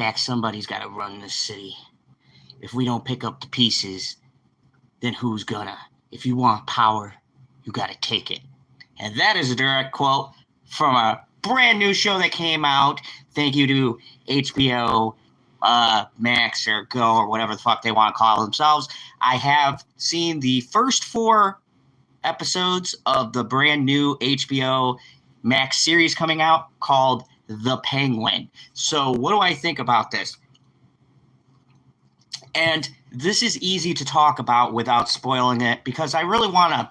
back somebody's got to run this city. If we don't pick up the pieces, then who's gonna? If you want power, you got to take it. And that is a direct quote from a brand new show that came out. Thank you to HBO Max or Go or whatever the fuck they want to call themselves. I have seen the first 4 episodes of the brand new HBO Max series coming out called The Penguin. So what do I think about this? And this is easy to talk about without spoiling it, because I really want to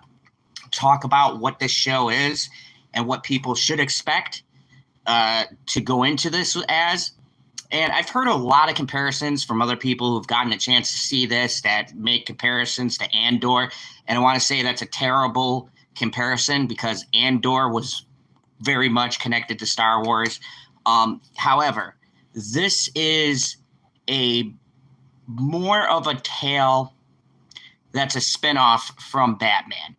talk about what this show is and what people should expect to go into this as. And I've heard a lot of comparisons from other people who've gotten a chance to see this that make comparisons to Andor. And I want to say that's a terrible comparison because Andor was very much connected to Star Wars. However, this is a more of a tale that's a spinoff from Batman.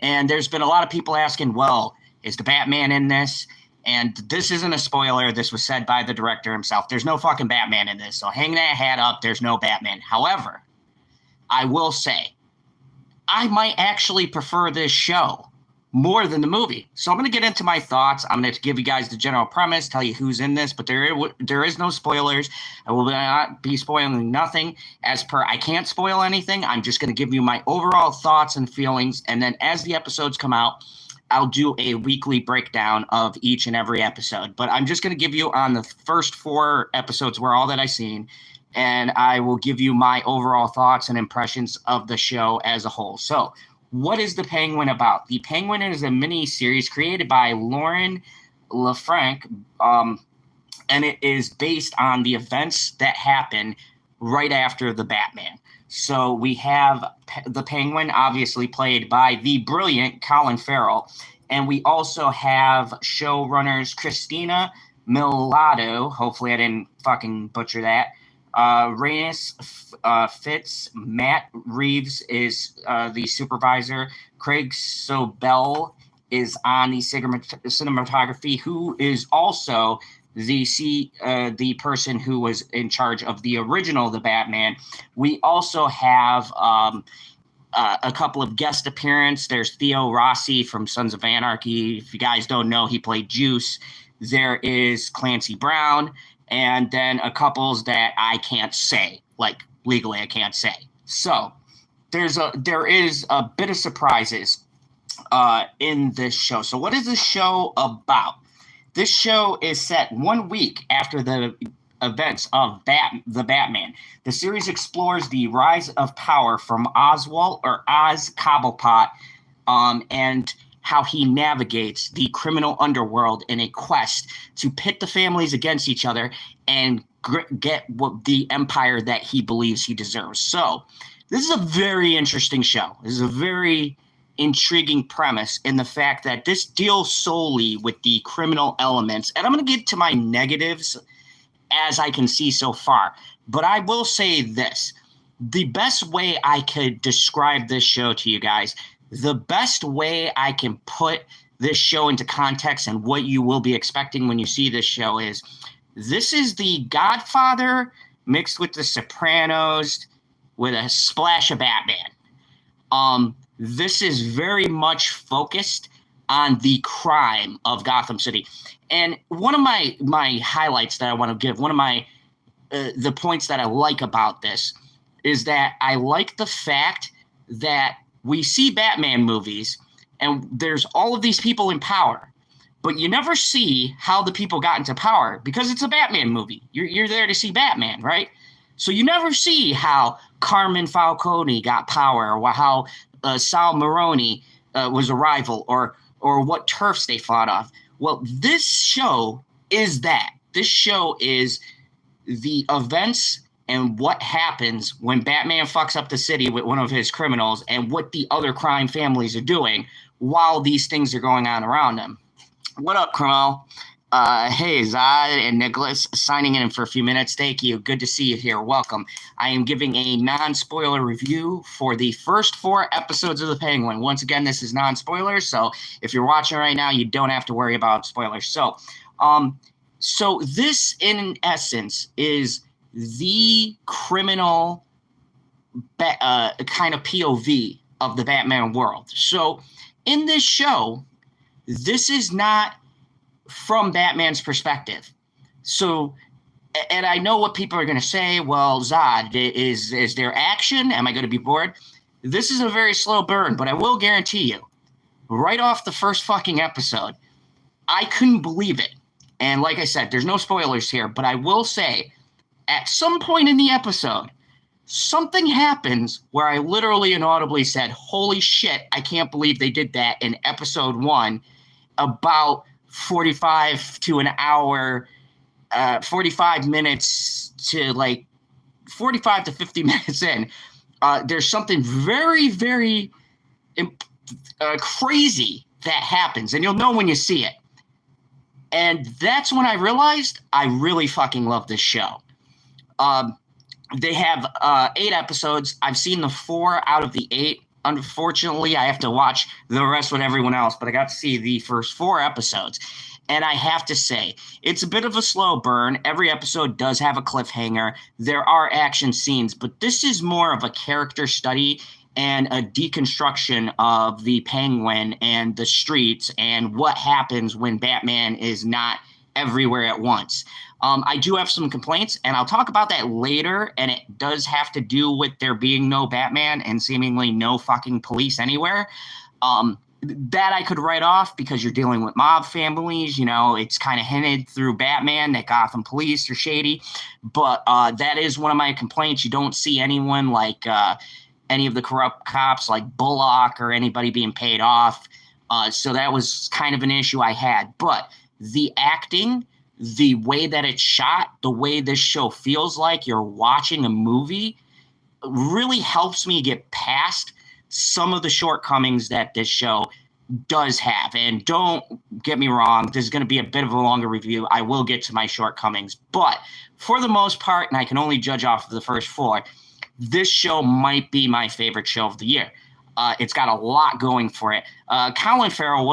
And there's been a lot of people asking, well, is the Batman in this? And this isn't a spoiler. This was said by the director himself. There's no fucking Batman in this. So hang that hat up. There's no Batman. However, I will say, I might actually prefer this show more than the movie. So I'm going to get into my thoughts. I'm going to give you guys the general premise, tell you who's in this, but there is no spoilers. I will not be spoiling nothing. As per, I can't spoil anything. I'm just going to give you my overall thoughts and feelings. And then as the episodes come out, I'll do a weekly breakdown of each and every episode. But I'm just going to give you on the first 4 episodes were all that I've seen. And I will give you my overall thoughts and impressions of the show as a whole. So, what is The Penguin about? The Penguin is a mini-series created by Lauren LaFranc, and it is based on the events that happen right after the Batman. So we have the Penguin, obviously played by the brilliant Colin Farrell, and we also have showrunners Christina Milioti, hopefully I didn't fucking butcher that, Reyes Fitz, Matt Reeves is the supervisor. Craig Sobel is on the cinematography, who is also the person who was in charge of the original The Batman. We also have a couple of guest appearances. There's Theo Rossi from Sons of Anarchy. If you guys don't know, he played Juice. There is Clancy Brown. And then a couples that I can't say, like legally I can't say. So there is a bit of surprises in this show. So what is this show about? This show is set 1 week after the events of the Batman. The series explores the rise of power from Oswald or Oz Cobblepot, and how he navigates the criminal underworld in a quest to pit the families against each other and get what the empire that he believes he deserves. So this is a very interesting show. This is a very intriguing premise in the fact that this deals solely with the criminal elements. And I'm going to get to my negatives as I can see so far. But I will say this. The best way I could describe this show to you guys, the best way I can put this show into context and what you will be expecting when you see this show is this is the Godfather mixed with the Sopranos with a splash of Batman. This is very much focused on the crime of Gotham City. And one of my highlights that I want to give, one of my the points that I like about this is that I like the fact that we see Batman movies and there's all of these people in power, but you never see how the people got into power because it's a Batman movie. You're there to see Batman, right? So you never see how Carmen Falcone got power or how Sal Maroni was a rival or what turfs they fought off. Well, this show is that. This show is the events and what happens when Batman fucks up the city with one of his criminals and what the other crime families are doing while these things are going on around them. What up, Cromwell? Hey, Zod and Nicholas, signing in for a few minutes. Thank you. Good to see you here. Welcome. I am giving a non-spoiler review for the first 4 episodes of The Penguin. Once again, this is non-spoiler, so if you're watching right now, you don't have to worry about spoilers. So So this, in essence, is the criminal kind of POV of the Batman world. So in this show, this is not from Batman's perspective. So, and I know what people are going to say. Well, Zod, is there action? Am I going to be bored? This is a very slow burn, but I will guarantee you, right off the first fucking episode, I couldn't believe it. And like I said, there's no spoilers here, but I will say, at some point in the episode, something happens where I literally and audibly said, holy shit, I can't believe they did that in episode 1, about 45 to an hour, 45 minutes to like 45 to 50 minutes in. There's something very, very crazy that happens, and you'll know when you see it. And that's when I realized I really fucking love this show. They have 8 episodes. I've seen the 4 out of the 8. Unfortunately, I have to watch the rest with everyone else, but I got to see the first 4 episodes. And I have to say, it's a bit of a slow burn. Every episode does have a cliffhanger. There are action scenes, but this is more of a character study and a deconstruction of the Penguin and the streets and what happens when Batman is not everywhere at once. I do have some complaints, and I'll talk about that later, and it does have to do with there being no Batman and seemingly no fucking police anywhere. That I could write off because you're dealing with mob families. You know, it's kind of hinted through Batman that Gotham police are shady, but that is one of my complaints. You don't see anyone like any of the corrupt cops like Bullock or anybody being paid off. So that was kind of an issue I had. But the acting, the way that it's shot, the way this show feels like you're watching a movie really helps me get past some of the shortcomings that this show does have. And don't get me wrong, this is going to be a bit of a longer review. I will get to my shortcomings. But for the most part, and I can only judge off of the first 4, this show might be my favorite show of the year. It's got a lot going for it. Colin Farrell,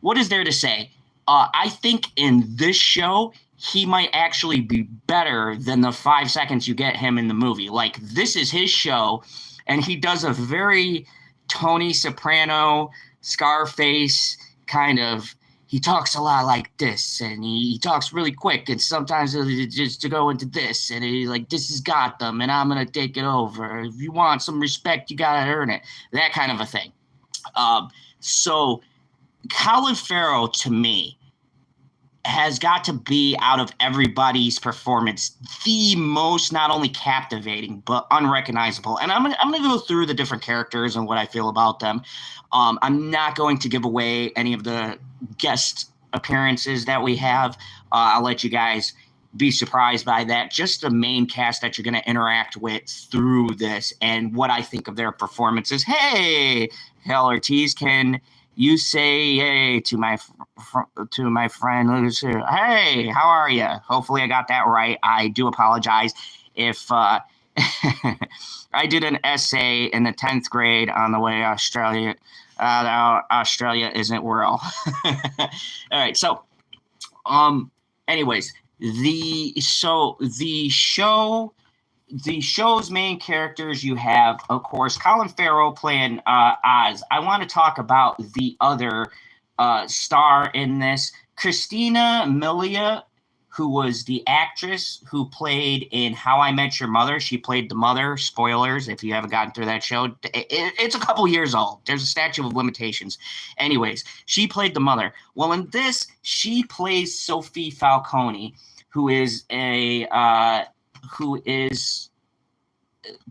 what is there to say? I think in this show, he might actually be better than the 5 seconds you get him in the movie. Like, this is his show, and he does a very Tony Soprano, Scarface kind of. He talks a lot like this, and he talks really quick, and sometimes just to go into this, and he's like, this is Gotham, and I'm going to take it over. If you want some respect, you got to earn it. That kind of a thing. So Colin Farrell, to me, has got to be, out of everybody's performance, the most not only captivating but unrecognizable. And I'm gonna go through the different characters and what I feel about them. I'm not going to give away any of the guest appearances that we have. I'll let you guys be surprised by that. Just the main cast that you're going to interact with through this and what I think of their performances. Hey, Hal Ortiz, can you say hey to my friend who's here? Hey, how are you? Hopefully I got that right. I do apologize if I did an essay in the 10th grade on the way Australia isn't real. All right, so anyways, the show's main characters, you have, of course, Colin Farrell playing Oz. I want to talk about the other star in this, Christina Milioti, who was the actress who played in How I Met Your Mother. She played the mother. Spoilers, if you haven't gotten through that show. It's a couple years old. There's a statute of limitations. Anyways, she played the mother. Well, in this, she plays Sophie Falcone, who is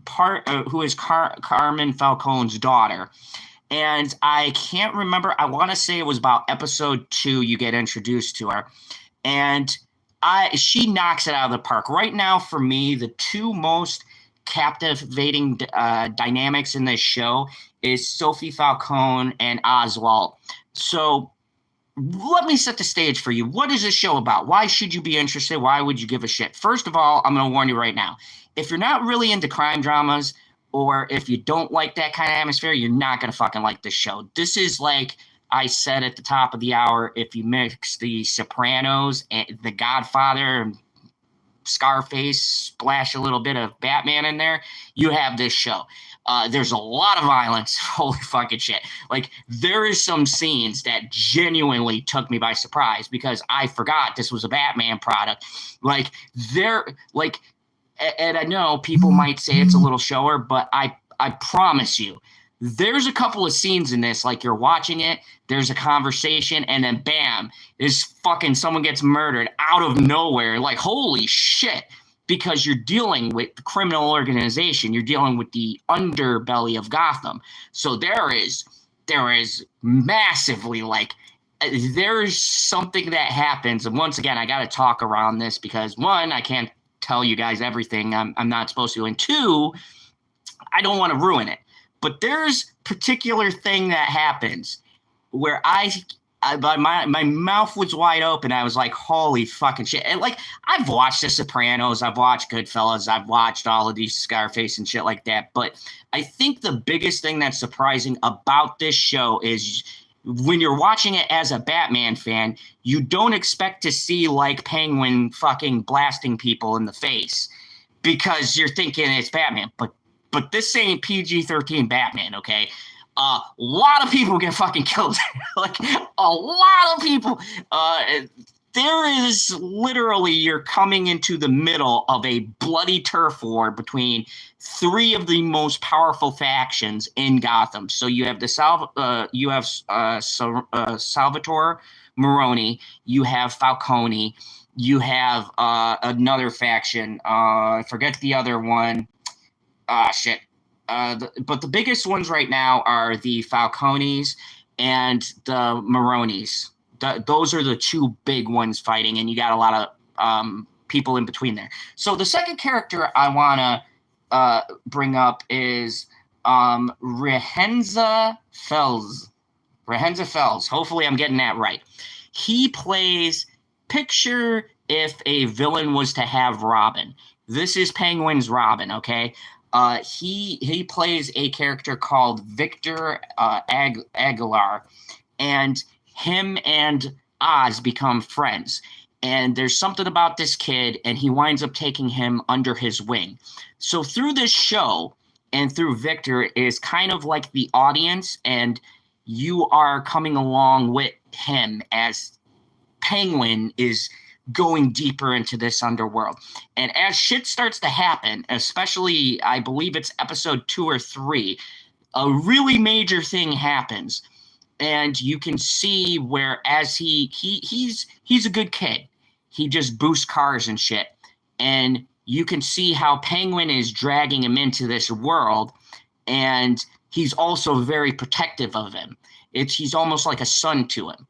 Carmen Falcone's daughter. And I can't remember. I want to say it was about episode 2 you get introduced to her. And she knocks it out of the park. Right now, for me, the 2 most captivating dynamics in this show is Sophie Falcone and Oswald. So let me set the stage for you. What is this show about? Why should you be interested? Why would you give a shit? First of all, I'm going to warn you right now. If you're not really into crime dramas, or if you don't like that kind of atmosphere, you're not going to fucking like this show. This is like I said at the top of the hour, if you mix The Sopranos and The Godfather and Scarface, splash a little bit of Batman in there, you have this show. There's a lot of violence. Holy fucking shit. Like, there is some scenes that genuinely took me by surprise because I forgot this was a Batman product. Like, and I know people might say it's a little shower, but I promise you, there's a couple of scenes in this, like you're watching it, there's a conversation, and then bam, this fucking someone gets murdered out of nowhere. Like, holy shit. Because you're dealing with the criminal organization, you're dealing with the underbelly of Gotham. So there is massively, like, there's something that happens. And once again, I got to talk around this because, one, I can't tell you guys everything I'm not supposed to. And two, I don't want to ruin it. But there's particular thing that happens where my mouth was wide open. I was like, holy fucking shit. And like, I've watched The Sopranos, I've watched Goodfellas, I've watched all of these Scarface and shit like that. But I think the biggest thing that's surprising about this show is when you're watching it as a Batman fan, you don't expect to see like Penguin fucking blasting people in the face because you're thinking it's Batman. But this ain't PG-13 Batman, okay? A lot of people get fucking killed. Like, a lot of people. There is literally, you're coming into the middle of a bloody turf war between three of the most powerful factions in Gotham. So you have Salvatore Maroni, you have Falcone, you have another faction. I forget the other one. Shit. But the biggest ones right now are the Falcones and the Maronis. Those are the two big ones fighting, and you got a lot of people in between there. So the second character I want to bring up is Rehenza Fels. Rehenza Fels. Hopefully I'm getting that right. He plays, picture if a villain was to have Robin. This is Penguin's Robin, okay? He plays a character called Victor Aguilar, and him and Oz become friends. And there's something about this kid, and he winds up taking him under his wing. So through this show and through Victor is kind of like the audience, and you are coming along with him as Penguin is going deeper into this underworld. And as shit starts to happen, especially I believe it's episode 2 or 3, a really major thing happens. And you can see where as he's a good kid. He just boosts cars and shit. And you can see how Penguin is dragging him into this world, and he's also very protective of him. He's almost like a son to him.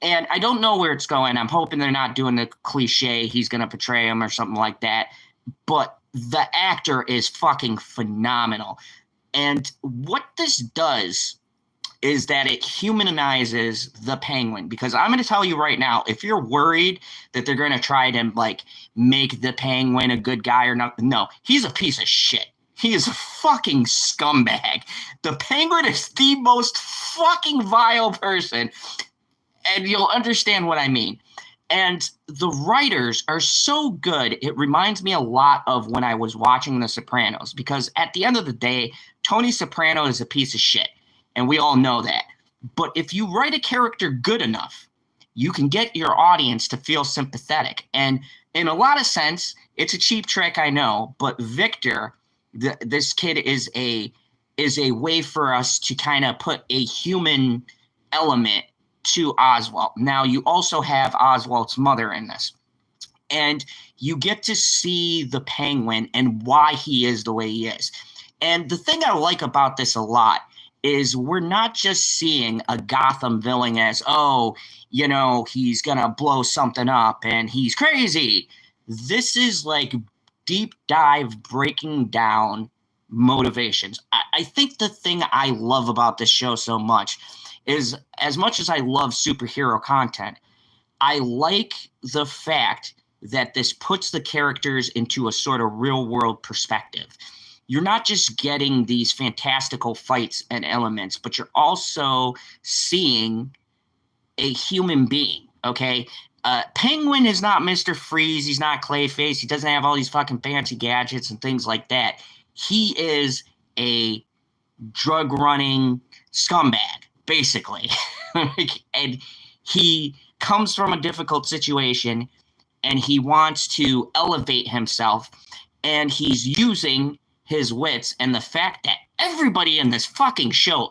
And I don't know where it's going. I'm hoping they're not doing the cliche, he's going to betray him or something like that. But the actor is fucking phenomenal. And what this does is that it humanizes the Penguin. Because I'm going to tell you right now, if you're worried that they're going to try to like make the Penguin a good guy or not, no, he's a piece of shit. He is a fucking scumbag. The Penguin is the most fucking vile person. And you'll understand what I mean. And the writers are so good. It reminds me a lot of when I was watching The Sopranos, because at the end of the day, Tony Soprano is a piece of shit. And we all know that. But if you write a character good enough, you can get your audience to feel sympathetic. And in a lot of sense, it's a cheap trick, I know. But Victor, this kid is a way for us to kind of put a human element to Oswald. Now, you also have Oswald's mother in this. And you get to see the Penguin and why he is the way he is. And the thing I like about this a lot is we're not just seeing a Gotham villain as, oh, you know, he's going to blow something up and he's crazy. This is like deep dive breaking down motivations. I think the thing I love about this show so much is, as much as I love superhero content, I like the fact that this puts the characters into a sort of real world perspective. You're not just getting these fantastical fights and elements, but you're also seeing a human being, okay? Penguin is not Mr. Freeze. He's not Clayface. He doesn't have all these fucking fancy gadgets and things like that. He is a drug-running scumbag, basically. And he comes from a difficult situation, and he wants to elevate himself, and he's using his wits and the fact that everybody in this fucking show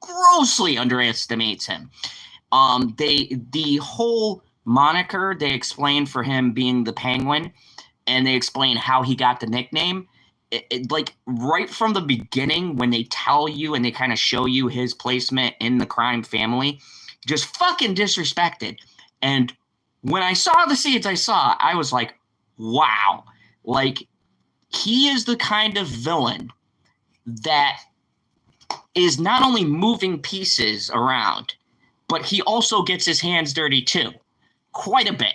grossly underestimates him. The whole moniker they explain for him being the Penguin, and they explain how he got the nickname. Like right from the beginning, when they tell you and they kind of show you his placement in the crime family, just fucking disrespected. And when I saw the scenes I was like, wow, like he is the kind of villain that is not only moving pieces around, but he also gets his hands dirty too. Quite a bit.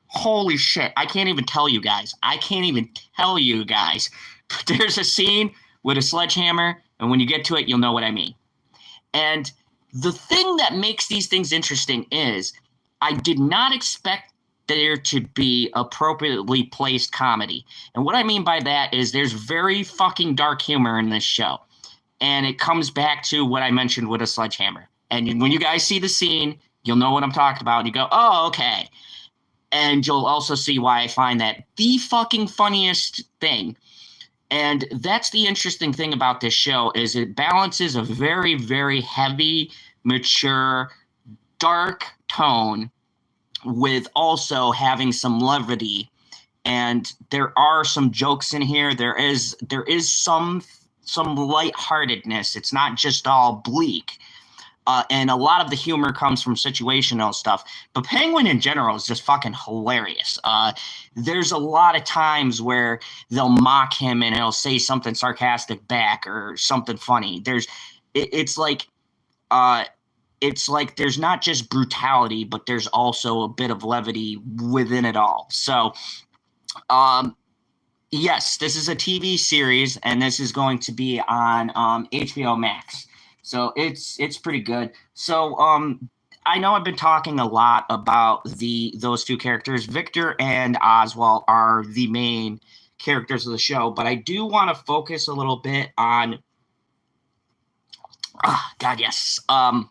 Holy shit. I can't even tell you guys. But there's a scene with a sledgehammer, and when you get to it, you'll know what I mean. And the thing that makes these things interesting is I did not expect there to be appropriately placed comedy. And what I mean by that is there's very fucking dark humor in this show. And it comes back to what I mentioned with a sledgehammer. And when you guys see the scene, you'll know what I'm talking about. And you go, oh, okay. And you'll also see why I find that the fucking funniest thing. And that's the interesting thing about this show is it balances a very, very heavy, mature, dark tone with also having some levity. And there are some jokes in here. There is some lightheartedness. It's not just all bleak. And a lot of the humor comes from situational stuff. But Penguin in general is just fucking hilarious. There's a lot of times where they'll mock him and he'll say something sarcastic back or something funny. It's like there's not just brutality, but there's also a bit of levity within it all. So, yes, this is a TV series, and this is going to be on HBO Max. So it's pretty good. So I know I've been talking a lot about those two characters. Victor and Oswald are the main characters of the show, but I do want to focus a little bit on God, yes. I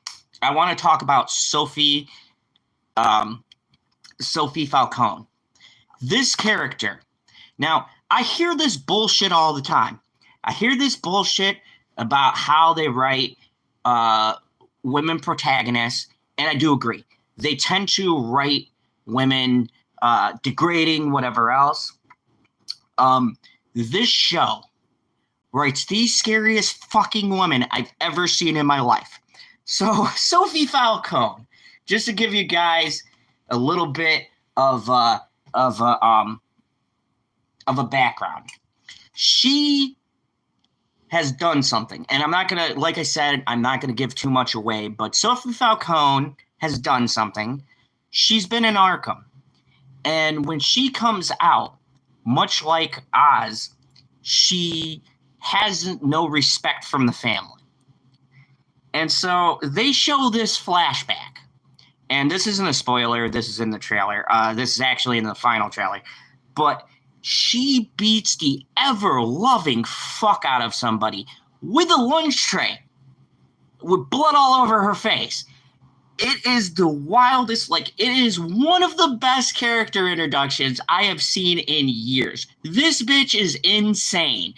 want to talk about Sophie Falcone. This character. Now, I hear this bullshit all the time. I hear this bullshit about how they write women protagonists, and I do agree. They tend to write women degrading, whatever else. This show writes the scariest fucking woman I've ever seen in my life. So, Sophie Falcone, just to give you guys a little bit of a background. She has done something, and I'm not gonna, like I said, I'm not gonna give too much away, but Sophie Falcone has done something. She's been in Arkham, and when she comes out, much like Oz, she has no respect from the family. And so they show this flashback, and this isn't a spoiler, this is in the trailer, this is actually in the final trailer, but she beats the ever-loving fuck out of somebody with a lunch tray with blood all over her face. It is the wildest, it is one of the best character introductions I have seen in years. This bitch is insane.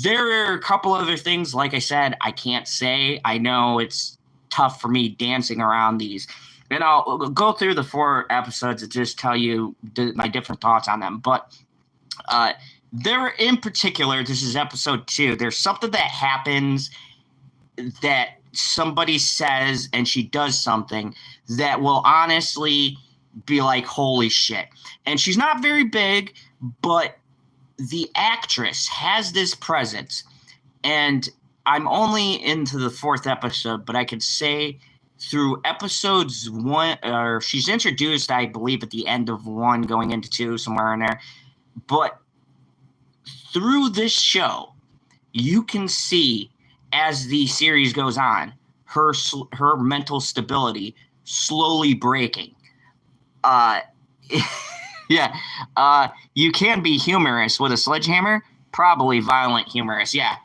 There are a couple other things, like I said, I can't say. I know it's tough for me dancing around these. And I'll go through the 4 episodes and just tell you my different thoughts on them. But there, in particular, this is episode 2. There's something that happens that somebody says and she does something that will honestly be like, holy shit. And she's not very big, but the actress has this presence. And I'm only into the 4th episode, but I could say through episodes 1, or she's introduced, I believe, at the end of 1, going into 2, somewhere in there. But through this show, you can see, as the series goes on, her mental stability slowly breaking. Uh, yeah. You can be humorous with a sledgehammer. Probably violent humorous. Yeah.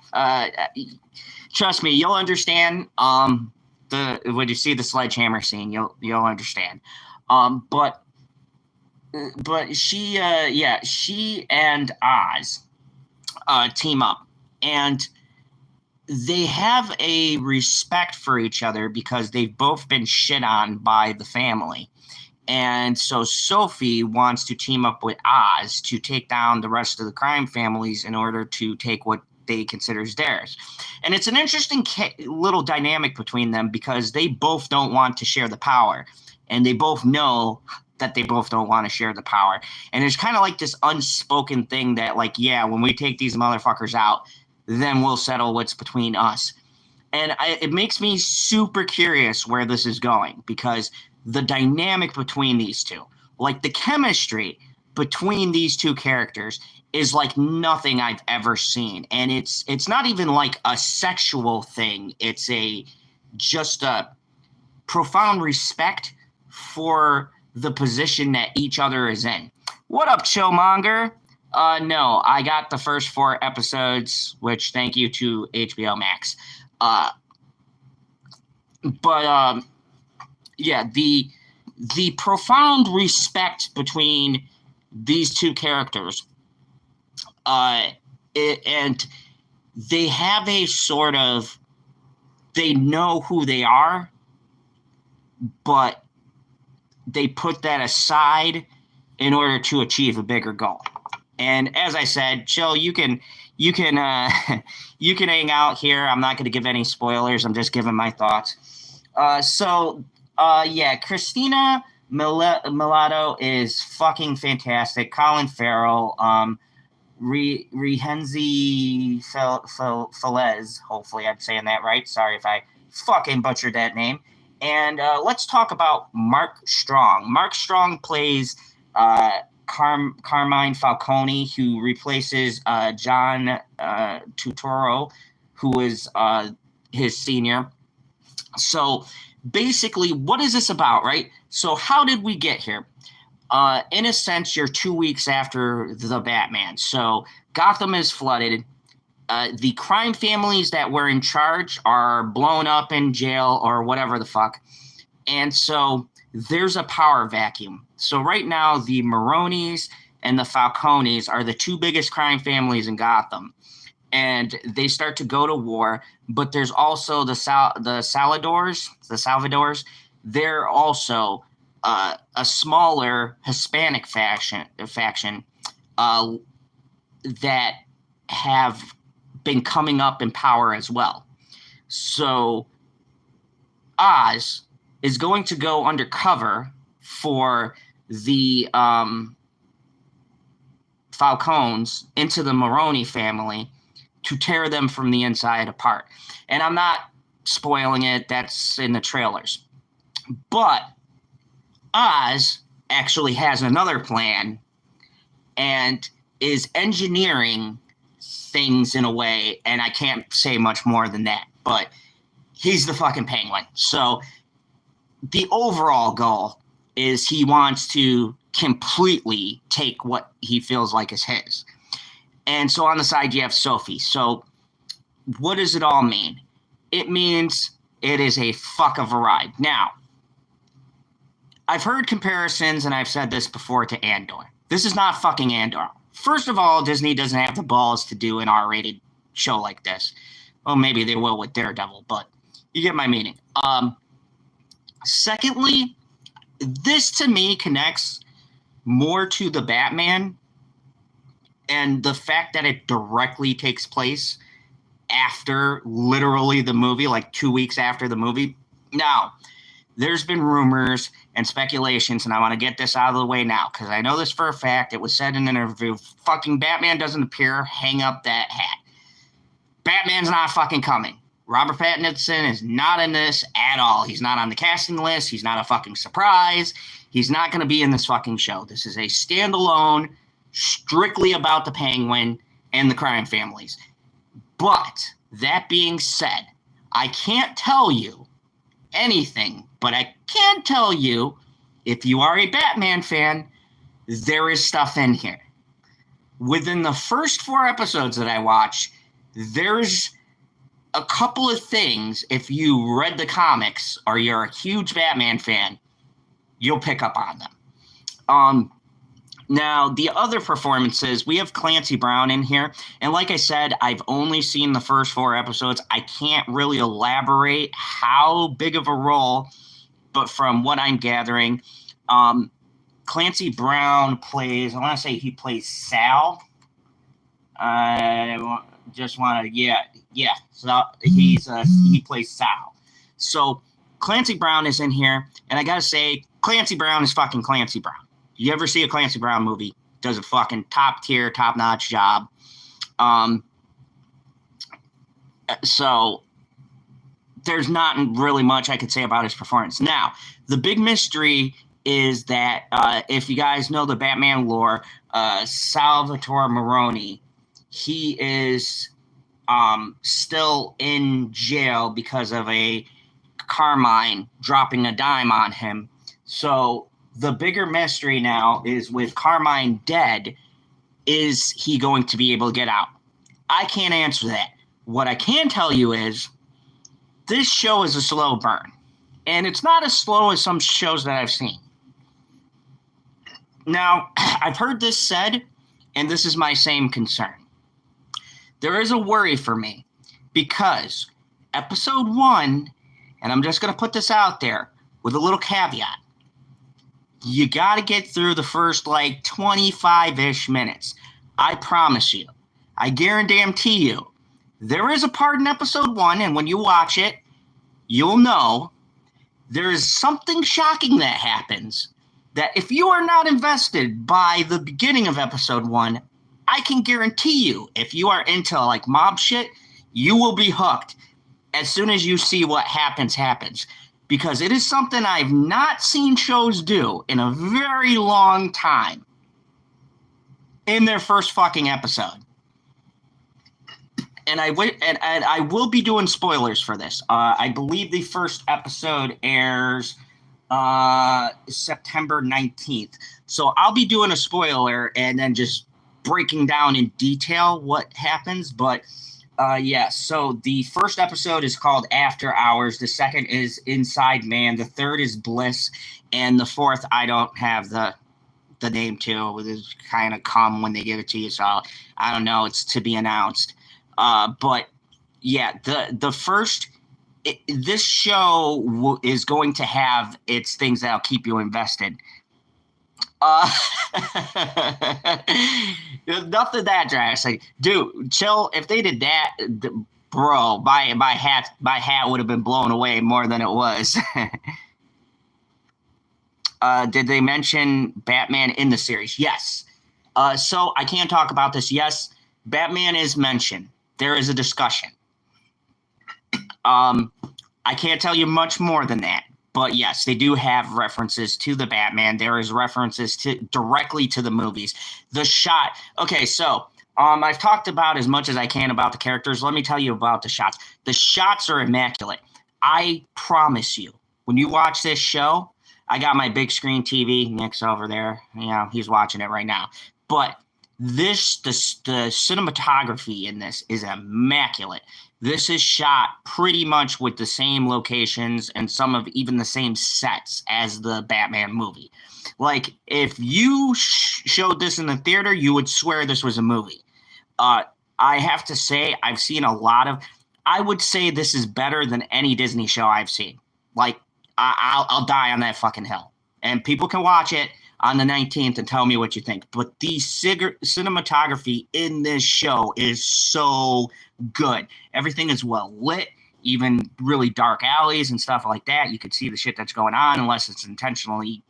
Trust me, you'll understand. When you see the sledgehammer scene, you'll understand. But she and Oz team up, and they have a respect for each other because they've both been shit on by the family. And so Sophie wants to team up with Oz to take down the rest of the crime families in order to take what they consider as theirs. And it's an interesting little dynamic between them because they both don't want to share the power. And they both know that they both don't want to share the power. And it's kind of like this unspoken thing that, like, yeah, when we take these motherfuckers out, then we'll settle what's between us. And it makes me super curious where this is going because the dynamic between these two, like the chemistry between these two characters is like nothing I've ever seen. And it's not even like a sexual thing. It's just a profound respect for the position that each other is in. What up, Chillmonger? No, I got the first 4 episodes, which thank you to HBO Max. Yeah, the profound respect between these two characters, and they have a sort of, they know who they are, but they put that aside in order to achieve a bigger goal. And as I said, Chill, you can you can hang out here. I'm not going to give any spoilers. I'm just giving my thoughts. Christina Mulatto is fucking fantastic. Colin Farrell, Rihenzi Falez, hopefully I'm saying that right. Sorry if I fucking butchered that name. And let's talk about Mark Strong. Mark Strong plays Carmine Falcone, who replaces John Turturro, who is his senior. So basically, what is this about, right? So how did we get here? In a sense, you're 2 weeks after the Batman. So Gotham is flooded. The crime families that were in charge are blown up in jail or whatever the fuck. And so there's a power vacuum. So right now, the Maronis and the Falcones are the 2 biggest crime families in Gotham. And they start to go to war. But there's also the Salvadors. They're also a smaller Hispanic faction that have been coming up in power as well. So Oz is going to go undercover for the Falcones into the Maroni family to tear them from the inside apart. And I'm not spoiling it. That's in the trailers. But Oz actually has another plan and is engineering things in a way, and I can't say much more than that, but he's the fucking Penguin. So the overall goal is he wants to completely take what he feels like is his. And so on the side, you have Sophie. So what does it all mean? It means it is a fuck of a ride. Now, I've heard comparisons, and I've said this before, to Andor. This is not fucking Andor. First of all, Disney doesn't have the balls to do an R-rated show like this. Well, maybe they will with Daredevil, but you get my meaning. Secondly, this to me connects more to the Batman and the fact that it directly takes place after literally the movie, like 2 weeks after the movie. Now, there's been rumors and speculations, and I want to get this out of the way now because I know this for a fact. It was said in an interview, fucking Batman doesn't appear, hang up that hat. Batman's not fucking coming. Robert Pattinson is not in this at all. He's not on the casting list. He's not a fucking surprise. He's not going to be in this fucking show. This is a standalone, strictly about the Penguin and the crime families. But that being said, I can't tell you anything, but I can tell you, if you are a Batman fan, there is stuff in here. Within the first 4 episodes that I watched, there's a couple of things, if you read the comics or you're a huge Batman fan, you'll pick up on them. Now, the other performances, we have Clancy Brown in here. And like I said, I've only seen the first 4 episodes. I can't really elaborate how big of a role, but from what I'm gathering, Clancy Brown plays, I want to say he plays Sal. I just want to, yeah. So he plays Sal. So Clancy Brown is in here. And I got to say, Clancy Brown is fucking Clancy Brown. You ever see a Clancy Brown movie, does a fucking top-tier, top-notch job. So there's not really much I could say about his performance. Now, the big mystery is that if you guys know the Batman lore, Salvatore Maroni, he is still in jail because of a Carmine dropping a dime on him. So the bigger mystery now is, with Carmine dead, is he going to be able to get out? I can't answer that. What I can tell you is this show is a slow burn. And it's not as slow as some shows that I've seen. Now, I've heard this said, and this is my same concern. There is a worry for me because episode 1, and I'm just going to put this out there with a little caveat, you got to get through the first 25-ish minutes. I promise you. I guarantee you. There is a part in episode 1, and when you watch it, you'll know there is something shocking that happens that if you are not invested by the beginning of episode 1, I can guarantee you, if you are into mob shit, you will be hooked as soon as you see what happens. Because it is something I've not seen shows do in a very long time in their first fucking episode. And I will be doing spoilers for this. I believe the first episode airs September 19th. So I'll be doing a spoiler and then just breaking down in detail what happens. But so the first episode is called After Hours. The second is Inside Man. The third is Bliss. And the fourth, I don't have the name to. It's kind of come when they give it to you. So I don't know. It's to be announced. But yeah, the first, this show is going to have its things that'll keep you invested. Nothing that drastic, dude. Chill. If they did that, bro, my hat would have been blown away more than it was. Did they mention Batman in the series? Yes. So I can't talk about this. Yes, Batman is mentioned. There is a discussion. I can't tell you much more than that. But yes, they do have references to the Batman. There is references directly to the movies. The shot. Okay, so I've talked about as much as I can about the characters. Let me tell you about the shots. The shots are immaculate. I promise you, when you watch this show, I got my big screen TV. Nick's over there. He's watching it right now. But the cinematography in this is immaculate. This is shot pretty much with the same locations and some of even the same sets as the Batman movie. If you showed this in the theater, you would swear this was a movie. I have to say, I've seen a lot of... I would say this is better than any Disney show I've seen. I'll die on that fucking hill. And people can watch it on the 19th and tell me what you think. But the cinematography in this show is so good. Everything is well lit, even really dark alleys and stuff like that. You can see the shit that's going on, unless it's intentionally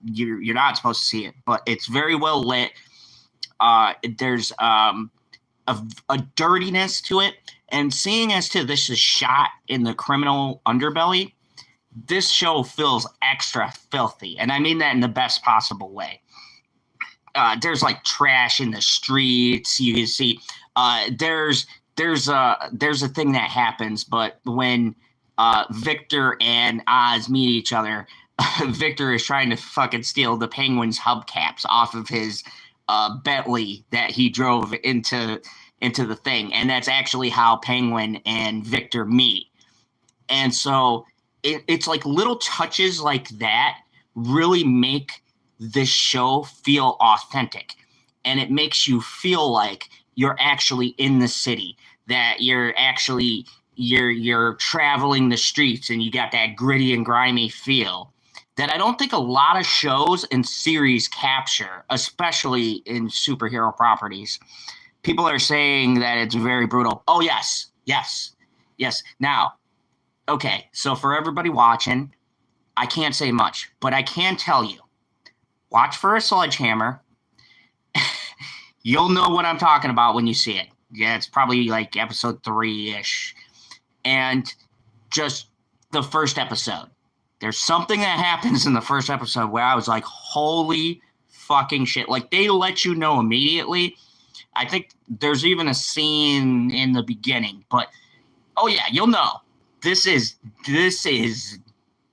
you're not supposed to see it. But it's very well lit. There's a dirtiness to it. And seeing as to this is shot in the criminal underbelly, this show feels extra filthy. And I mean that in the best possible way. There's trash in the streets. You can see there's a thing that happens, but when Victor and Oz meet each other. Victor is trying to fucking steal the Penguin's hubcaps off of his Bentley that he drove into the thing, and that's actually how Penguin and Victor meet. And so it's like little touches like that really make this show feel authentic, and it makes you feel like you're actually in the city, that you're traveling the streets, and you got that gritty and grimy feel that I don't think a lot of shows and series capture, especially in superhero properties. People are saying that it's very brutal. Oh, yes. Now, okay, so for everybody watching, I can't say much, but I can tell you, watch for a sledgehammer. You'll know what I'm talking about when you see it. Yeah, it's probably like episode 3-ish. And just the first episode. There's something that happens in the first episode where I was like, holy fucking shit. Like, they let you know immediately. I think there's even a scene in the beginning, but oh yeah, you'll know. This is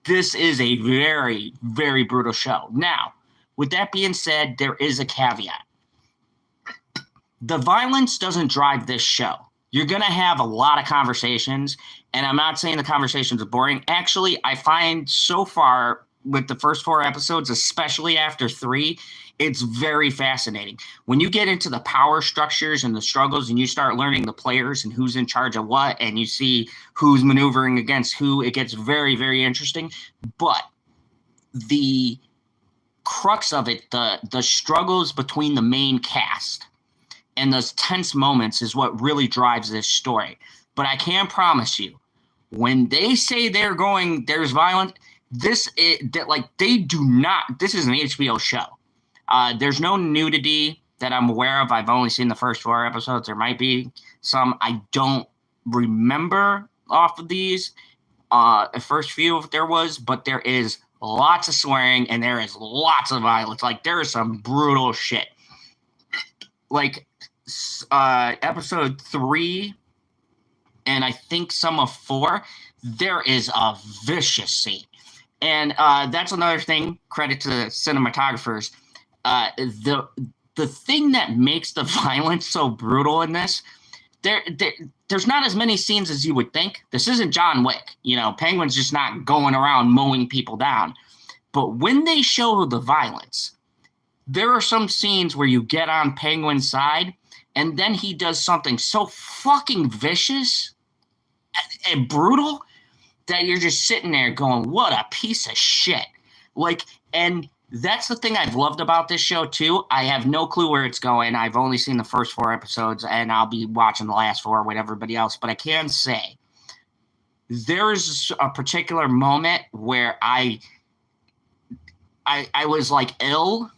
a very, very brutal show. Now, with that being said, there is a caveat. The violence doesn't drive this show. You're going to have a lot of conversations, and I'm not saying the conversations are boring. Actually, I find so far with the first 4 episodes, especially after 3, it's very fascinating. When you get into the power structures and the struggles, and you start learning the players and who's in charge of what, and you see who's maneuvering against who, it gets very, very interesting. But the crux of it, the struggles between the main cast and those tense moments is what really drives this story. But I can promise you, when they say there's violence, this is an HBO show. There's no nudity that I'm aware of. I've only seen the first 4 episodes. There might be some I don't remember off of these. The first few, if there was, but there is lots of swearing and there is lots of violence. Like, there is some brutal shit. Like, episode 3 and I think some of 4, there is a vicious scene. And that's another thing, credit to the cinematographers. The thing that makes the violence so brutal in this, there's not as many scenes as you would think. This isn't John Wick. Penguin's just not going around mowing people down. But when they show the violence, there are some scenes where you get on Penguin's side, and then he does something so fucking vicious and brutal that you're just sitting there going, what a piece of shit. Like, and that's the thing I've loved about this show, too. I have no clue where it's going. I've only seen the first 4 episodes, and I'll be watching the last 4 with everybody else. But I can say there's a particular moment where I was, like, ill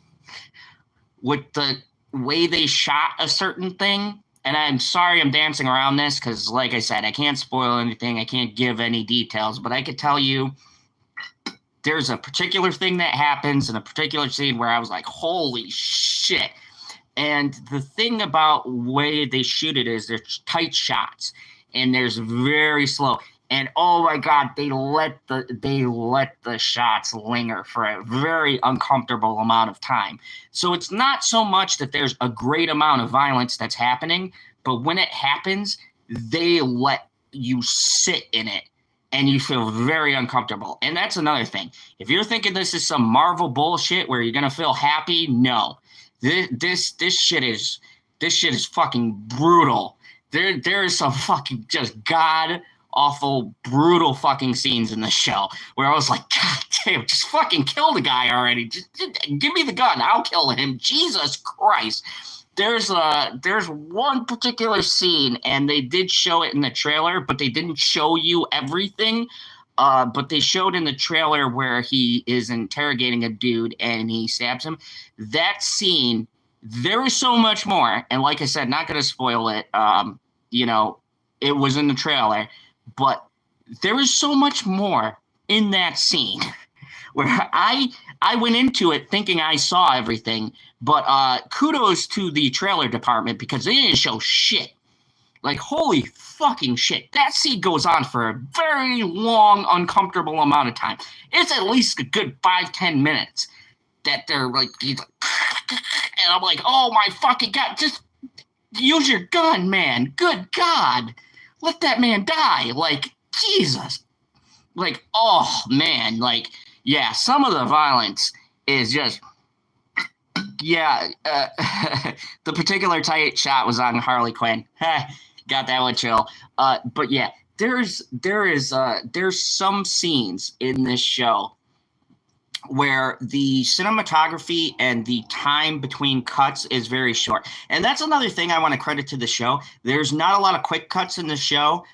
with the way they shot a certain thing. And I'm sorry I'm dancing around this because, like I said, I can't spoil anything. I can't give any details. But I could tell you there's a particular thing that happens in a particular scene where I was like, holy shit. And the thing about the way they shoot it is there's tight shots and there's very slow. And oh my God, they let the shots linger for a very uncomfortable amount of time. So it's not so much that there's a great amount of violence that's happening, but when it happens, they let you sit in it and you feel very uncomfortable. And that's another thing. If you're thinking this is some Marvel bullshit where you're gonna feel happy, no. This shit is fucking brutal. There is some fucking just god awful, brutal fucking scenes in the show where I was like, God damn, just fucking kill the guy already. Just give me the gun. I'll kill him. Jesus Christ. There's one particular scene, and they did show it in the trailer, but they didn't show you everything. But they showed in the trailer where he is interrogating a dude and he stabs him. That scene, there is so much more. And like I said, not going to spoil it. It was in the trailer. But there is so much more in that scene where I went into it thinking I saw everything. But kudos to the trailer department because they didn't show shit. Like, holy fucking shit. That scene goes on for a very long, uncomfortable amount of time. It's at least a good 5-10 minutes that they're like, he's like, and I'm like, oh my fucking God, just use your gun, man. Good God. Let that man die. Like, Jesus. Like, oh man. Like, yeah, some of the violence is just, yeah. The particular tight shot was on Harley Quinn. Got that one chill. But yeah, there's some scenes in this show where the cinematography and the time between cuts is very short. And that's another thing I want to credit to the show. There's not a lot of quick cuts in the show.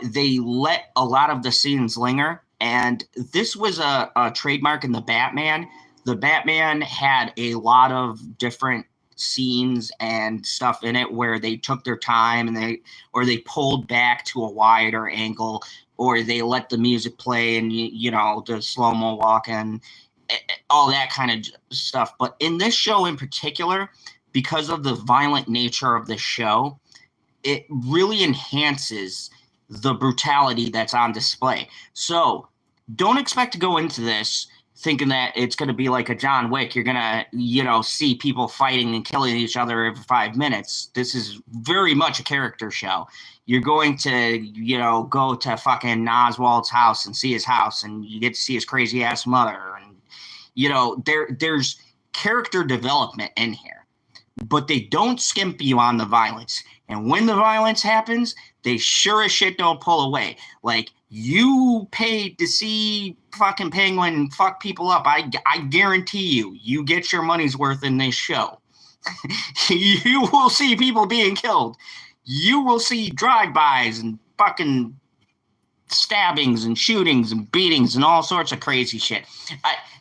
They let a lot of the scenes linger. And this was a trademark in the Batman. The Batman had a lot of different scenes and stuff in it where they took their time and they pulled back to a wider angle, or they let the music play and the slow-mo walk and all that kind of stuff. But in this show in particular, because of the violent nature of the show, it really enhances the brutality that's on display. So don't expect to go into this thinking that it's going to be like a John Wick. You're going to, see people fighting and killing each other every 5 minutes. This is very much a character show. You're going to, go to fucking Oswald's house and see his house, and you get to see his crazy ass mother. And, there's character development in here, but they don't skimp you on the violence. And when the violence happens, they sure as shit don't pull away. Like, you paid to see fucking Penguin fuck people up. I guarantee you get your money's worth in this show. You will see people being killed. You will see drive-bys and fucking stabbings and shootings and beatings and all sorts of crazy shit.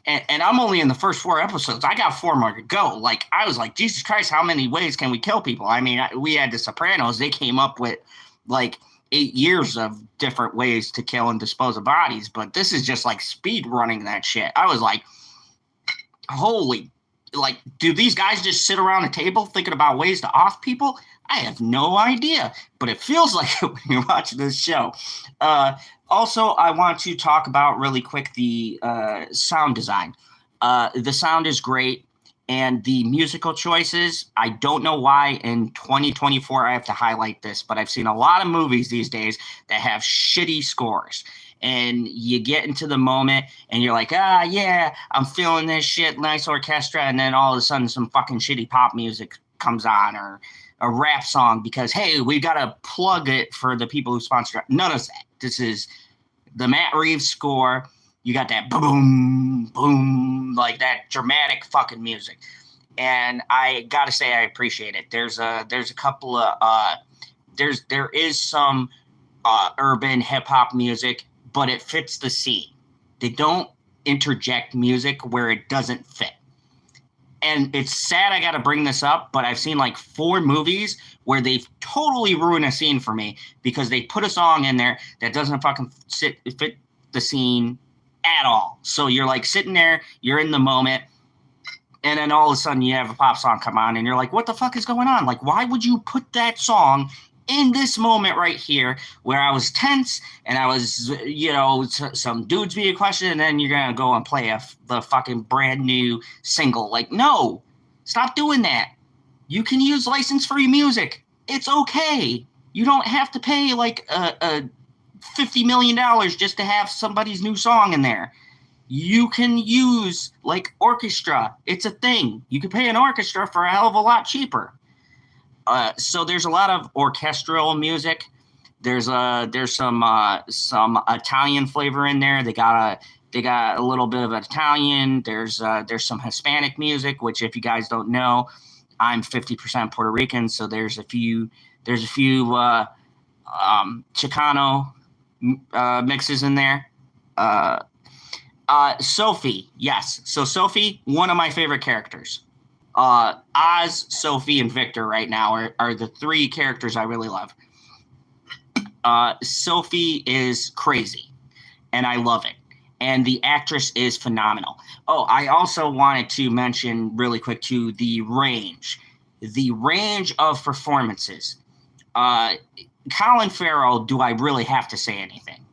And I'm only in the first 4 episodes. I got 4 more to go. Like, I was like, Jesus Christ, how many ways can we kill people? I mean, we had The Sopranos. They came up with, like, 8 years of different ways to kill and dispose of bodies. But this is just, like, speed running that shit. I was like, holy, like, do these guys just sit around a table thinking about ways to off people? I have no idea, but it feels like it when you're watching this show. Also, I want to talk about really quick the sound design. The sound is great, and the musical choices, I don't know why in 2024 I have to highlight this, but I've seen a lot of movies these days that have shitty scores. And you get into the moment and you're like, yeah, I'm feeling this shit, nice orchestra, and then all of a sudden some fucking shitty pop music comes on, or a rap song because, hey, we got to plug it for the people who sponsor it. None of that. This is the Matt Reeves score. You got that boom, boom, like that dramatic fucking music. And I got to say I appreciate it. There's a couple of, there is some urban hip hop music, but it fits the scene. They don't interject music where it doesn't fit. And it's sad I got to bring this up, but I've seen like 4 movies where they've totally ruined a scene for me because they put a song in there that doesn't fucking fit the scene at all. So you're like sitting there, you're in the moment, and then all of a sudden you have a pop song come on and you're like, what the fuck is going on? Like, why would you put that song in this moment right here where I was tense and I was, some dudes being questioned, and then you're going to go and play the fucking brand new single. Like, no, stop doing that. You can use license-free music. It's okay. You don't have to pay like a $50 million just to have somebody's new song in there. You can use like orchestra. It's a thing. You can pay an orchestra for a hell of a lot cheaper. So there's a lot of orchestral music. There's some Italian flavor in there. They got a little bit of Italian. There's some Hispanic music, which if you guys don't know, I'm 50% Puerto Rican, so there's a few Chicano mixes in there. Sophie, yes. So Sophie, one of my favorite characters. Oz, Sophie, and Victor right now are the 3 characters I really love. Sophie is crazy, and I love it. And the actress is phenomenal. Oh, I also wanted to mention really quick too the range of performances Uh, Colin Farrell, do I really have to say anything?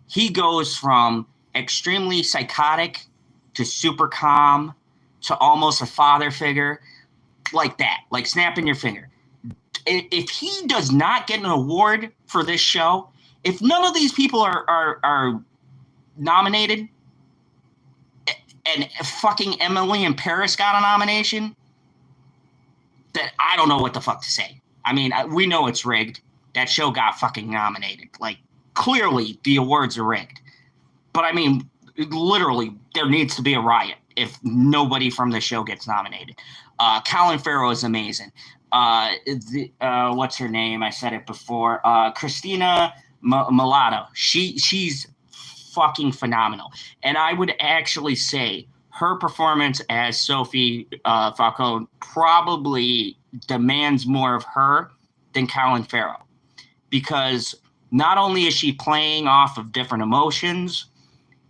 He goes from extremely psychotic to super calm to almost a father figure, like that, like snapping your finger. If he does not get an award for this show, if none of these people are nominated, and fucking Emily in Paris got a nomination, that I don't know what the fuck to say. I mean, we know it's rigged. That show got fucking nominated. Like, clearly the awards are rigged. But I mean, literally, there needs to be a riot if nobody from the show gets nominated. Colin Farrell is amazing. What's her name? I said it before. Christina Mulatto. She's fucking phenomenal. And I would actually say her performance as Sophie Falcone probably demands more of her than Colin Farrell, because not only is she playing off of different emotions,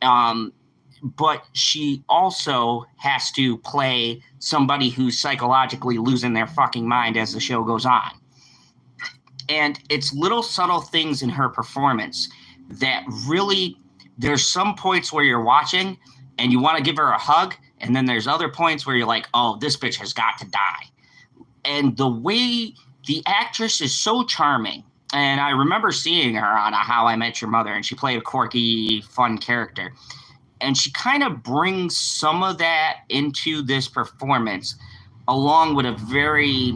but she also has to play somebody who's psychologically losing their fucking mind as the show goes on. And it's little subtle things in her performance that really, there's some points where you're watching and you want to give her a hug, and then there's other points where you're like, oh, this bitch has got to die. And the way the actress is so charming, and I remember seeing her on How I Met Your Mother, and she played a quirky, fun character. And she kind of brings some of that into this performance, along with a very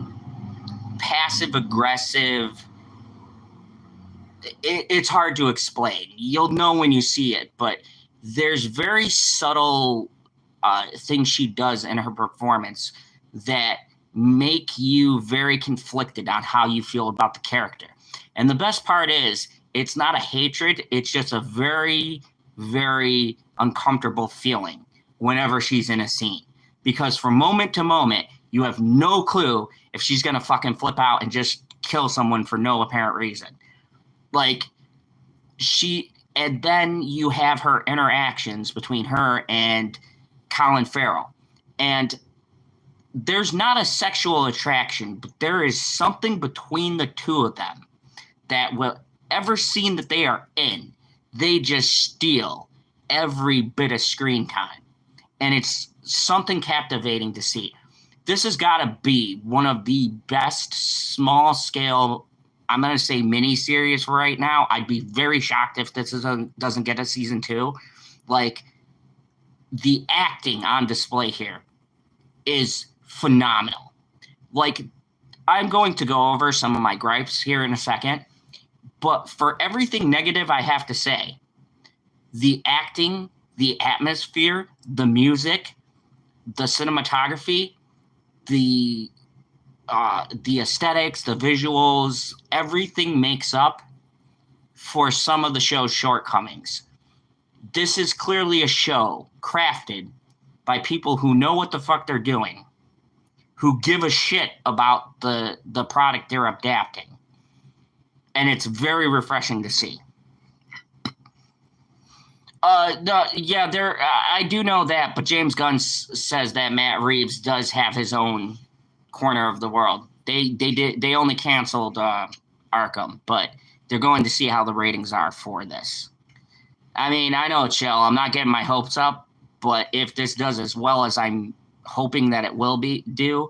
passive-aggressive, it's hard to explain. You'll know when you see it, but there's very subtle things she does in her performance that make you very conflicted on how you feel about the character. And the best part is, it's not a hatred, it's just a very, very uncomfortable feeling whenever she's in a scene. Because from moment to moment, you have no clue if she's going to fucking flip out and just kill someone for no apparent reason. Like, and then you have her interactions between her and Colin Farrell. And there's not a sexual attraction, but there is something between the two of them that whatever scene that they are in, they just steal every bit of screen time. And it's something captivating to see. This has got to be one of the best small scale, I'm going to say mini-series right now. I'd be very shocked if this doesn't get a season 2. Like, the acting on display here is phenomenal. Like, I'm going to go over some of my gripes here in a second, but for everything negative I have to say, the acting, the atmosphere, the music, the cinematography, the aesthetics, the visuals, everything makes up for some of the show's shortcomings. This is clearly a show crafted by people who know what the fuck they're doing, who give a shit about the product they're adapting. And it's very refreshing to see. I do know that, but James Gunn says that Matt Reeves does have his own corner of the world. They only canceled Arkham, but they're going to see how the ratings are for this. I mean, I know, chill. I'm not getting my hopes up, but if this does as well as I'm hoping that it will do,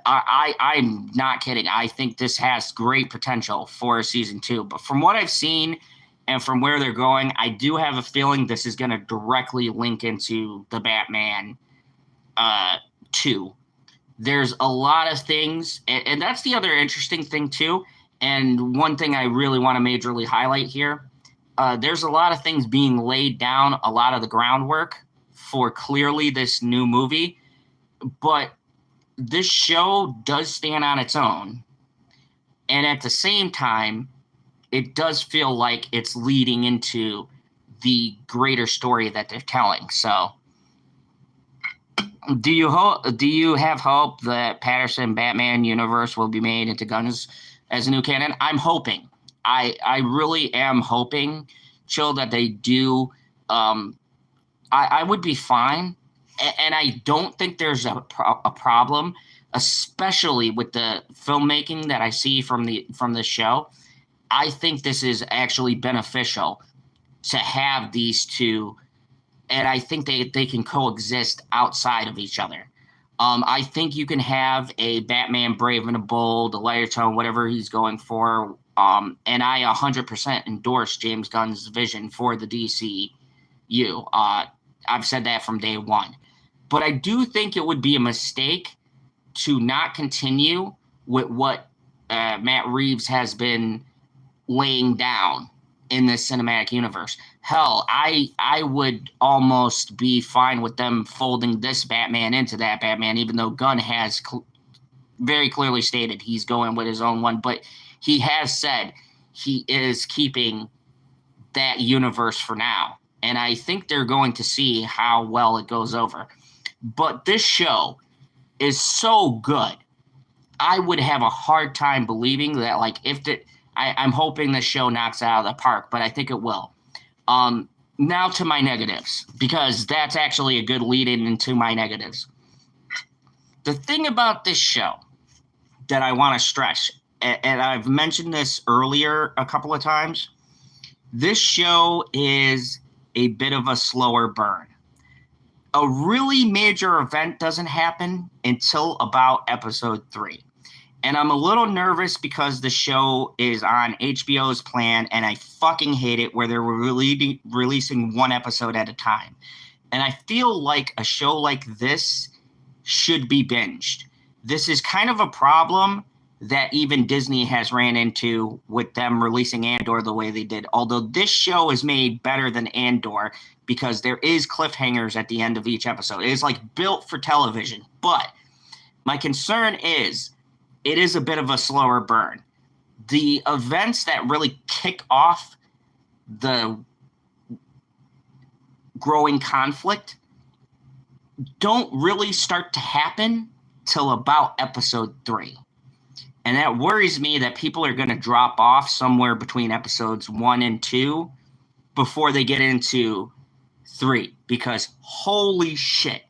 I'm not kidding. I think this has great potential for season 2. But from what I've seen and from where they're going, I do have a feeling this is going to directly link into the Batman 2. There's a lot of things, and that's the other interesting thing too. And one thing I really want to majorly highlight here, there's a lot of things being laid down, a lot of the groundwork for clearly this new movie. But this show does stand on its own. And at the same time, it does feel like it's leading into the greater story that they're telling. So do you have hope that Patterson Batman universe will be made into Gunn's as a new canon? I'm hoping. I really am hoping, Chill, that they do. I would be fine. And I don't think there's a problem especially with the filmmaking that I see from the show. I think this is actually beneficial to have these two, and I think they can coexist outside of each other. I think you can have a Batman Brave and the Bold, the lighter tone, whatever he's going for. And I 100% endorse James Gunn's vision for the DCU. I've said that from day one. But I do think it would be a mistake to not continue with what Matt Reeves has been laying down in this cinematic universe. Hell, I would almost be fine with them folding this Batman into that Batman, even though Gunn has very clearly stated he's going with his own one. But he has said he is keeping that universe for now. And I think they're going to see how well it goes over. But this show is so good. I would have a hard time believing that, like, I'm hoping the show knocks it out of the park, but I think it will. Now to my negatives, because that's actually a good lead-in into my negatives. The thing about this show that I want to stress, and I've mentioned this earlier a couple of times, this show is a bit of a slower burn. A really major event doesn't happen until about episode 3. And I'm a little nervous because the show is on HBO's plan, and I fucking hate it where they're releasing one episode at a time. And I feel like a show like this should be binged. This is kind of a problem that even Disney has ran into with them releasing Andor the way they did. Although this show is made better than Andor because there is cliffhangers at the end of each episode. It is like built for television. But my concern is it is a bit of a slower burn. The events that really kick off the growing conflict don't really start to happen till about episode 3. And that worries me that people are going to drop off somewhere between episodes 1 and 2 before they get into 3. Because holy shit,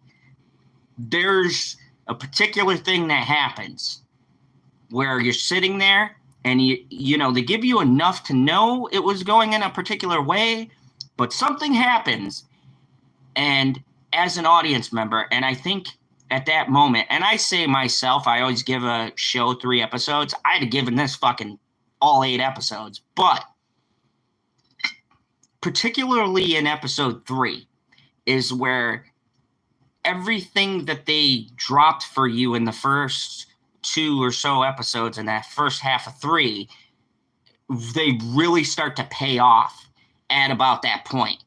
there's a particular thing that happens where you're sitting there and you know, they give you enough to know it was going in a particular way, but something happens. And as an audience member, and I think at that moment, and I say myself, I always give a show 3 episodes. I'd have given this fucking all 8 episodes. But particularly in episode 3 is where everything that they dropped for you in the first 2 or so episodes in that first half of 3, they really start to pay off at about that point.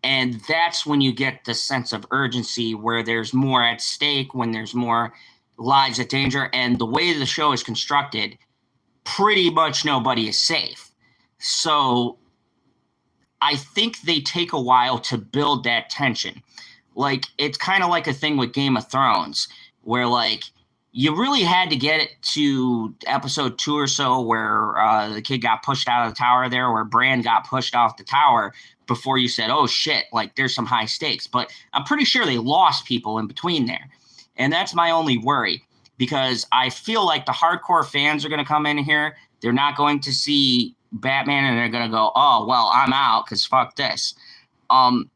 And that's when you get the sense of urgency where there's more at stake, when there's more lives at danger. And the way the show is constructed, pretty much nobody is safe. So I think they take a while to build that tension. Like, it's kind of like a thing with Game of Thrones, where, like, you really had to get it to episode 2 or so where the kid got pushed out of the tower there, where Bran got pushed off the tower, before you said, oh shit, like there's some high stakes. But I'm pretty sure they lost people in between there. And that's my only worry, because I feel like the hardcore fans are going to come in here. They're not going to see Batman and they're going to go, oh, well, I'm out because fuck this. And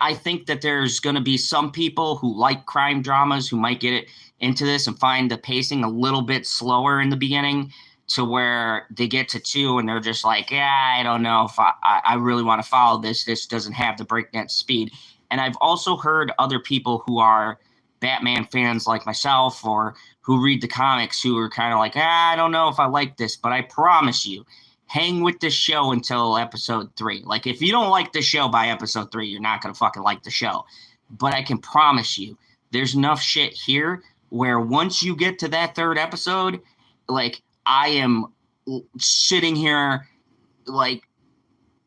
I think that there's going to be some people who like crime dramas who might get it into this and find the pacing a little bit slower in the beginning, to where they get to 2 and they're just like, yeah, I don't know if I really want to follow this. This doesn't have the breakneck speed. And I've also heard other people who are Batman fans like myself, or who read the comics, who are kind of like, I don't know if I like this. But I promise you, hang with this show until episode 3. Like, if you don't like the show by episode 3, you're not going to fucking like the show. But I can promise you, there's enough shit here where once you get to that 3rd episode, like, I am sitting here like,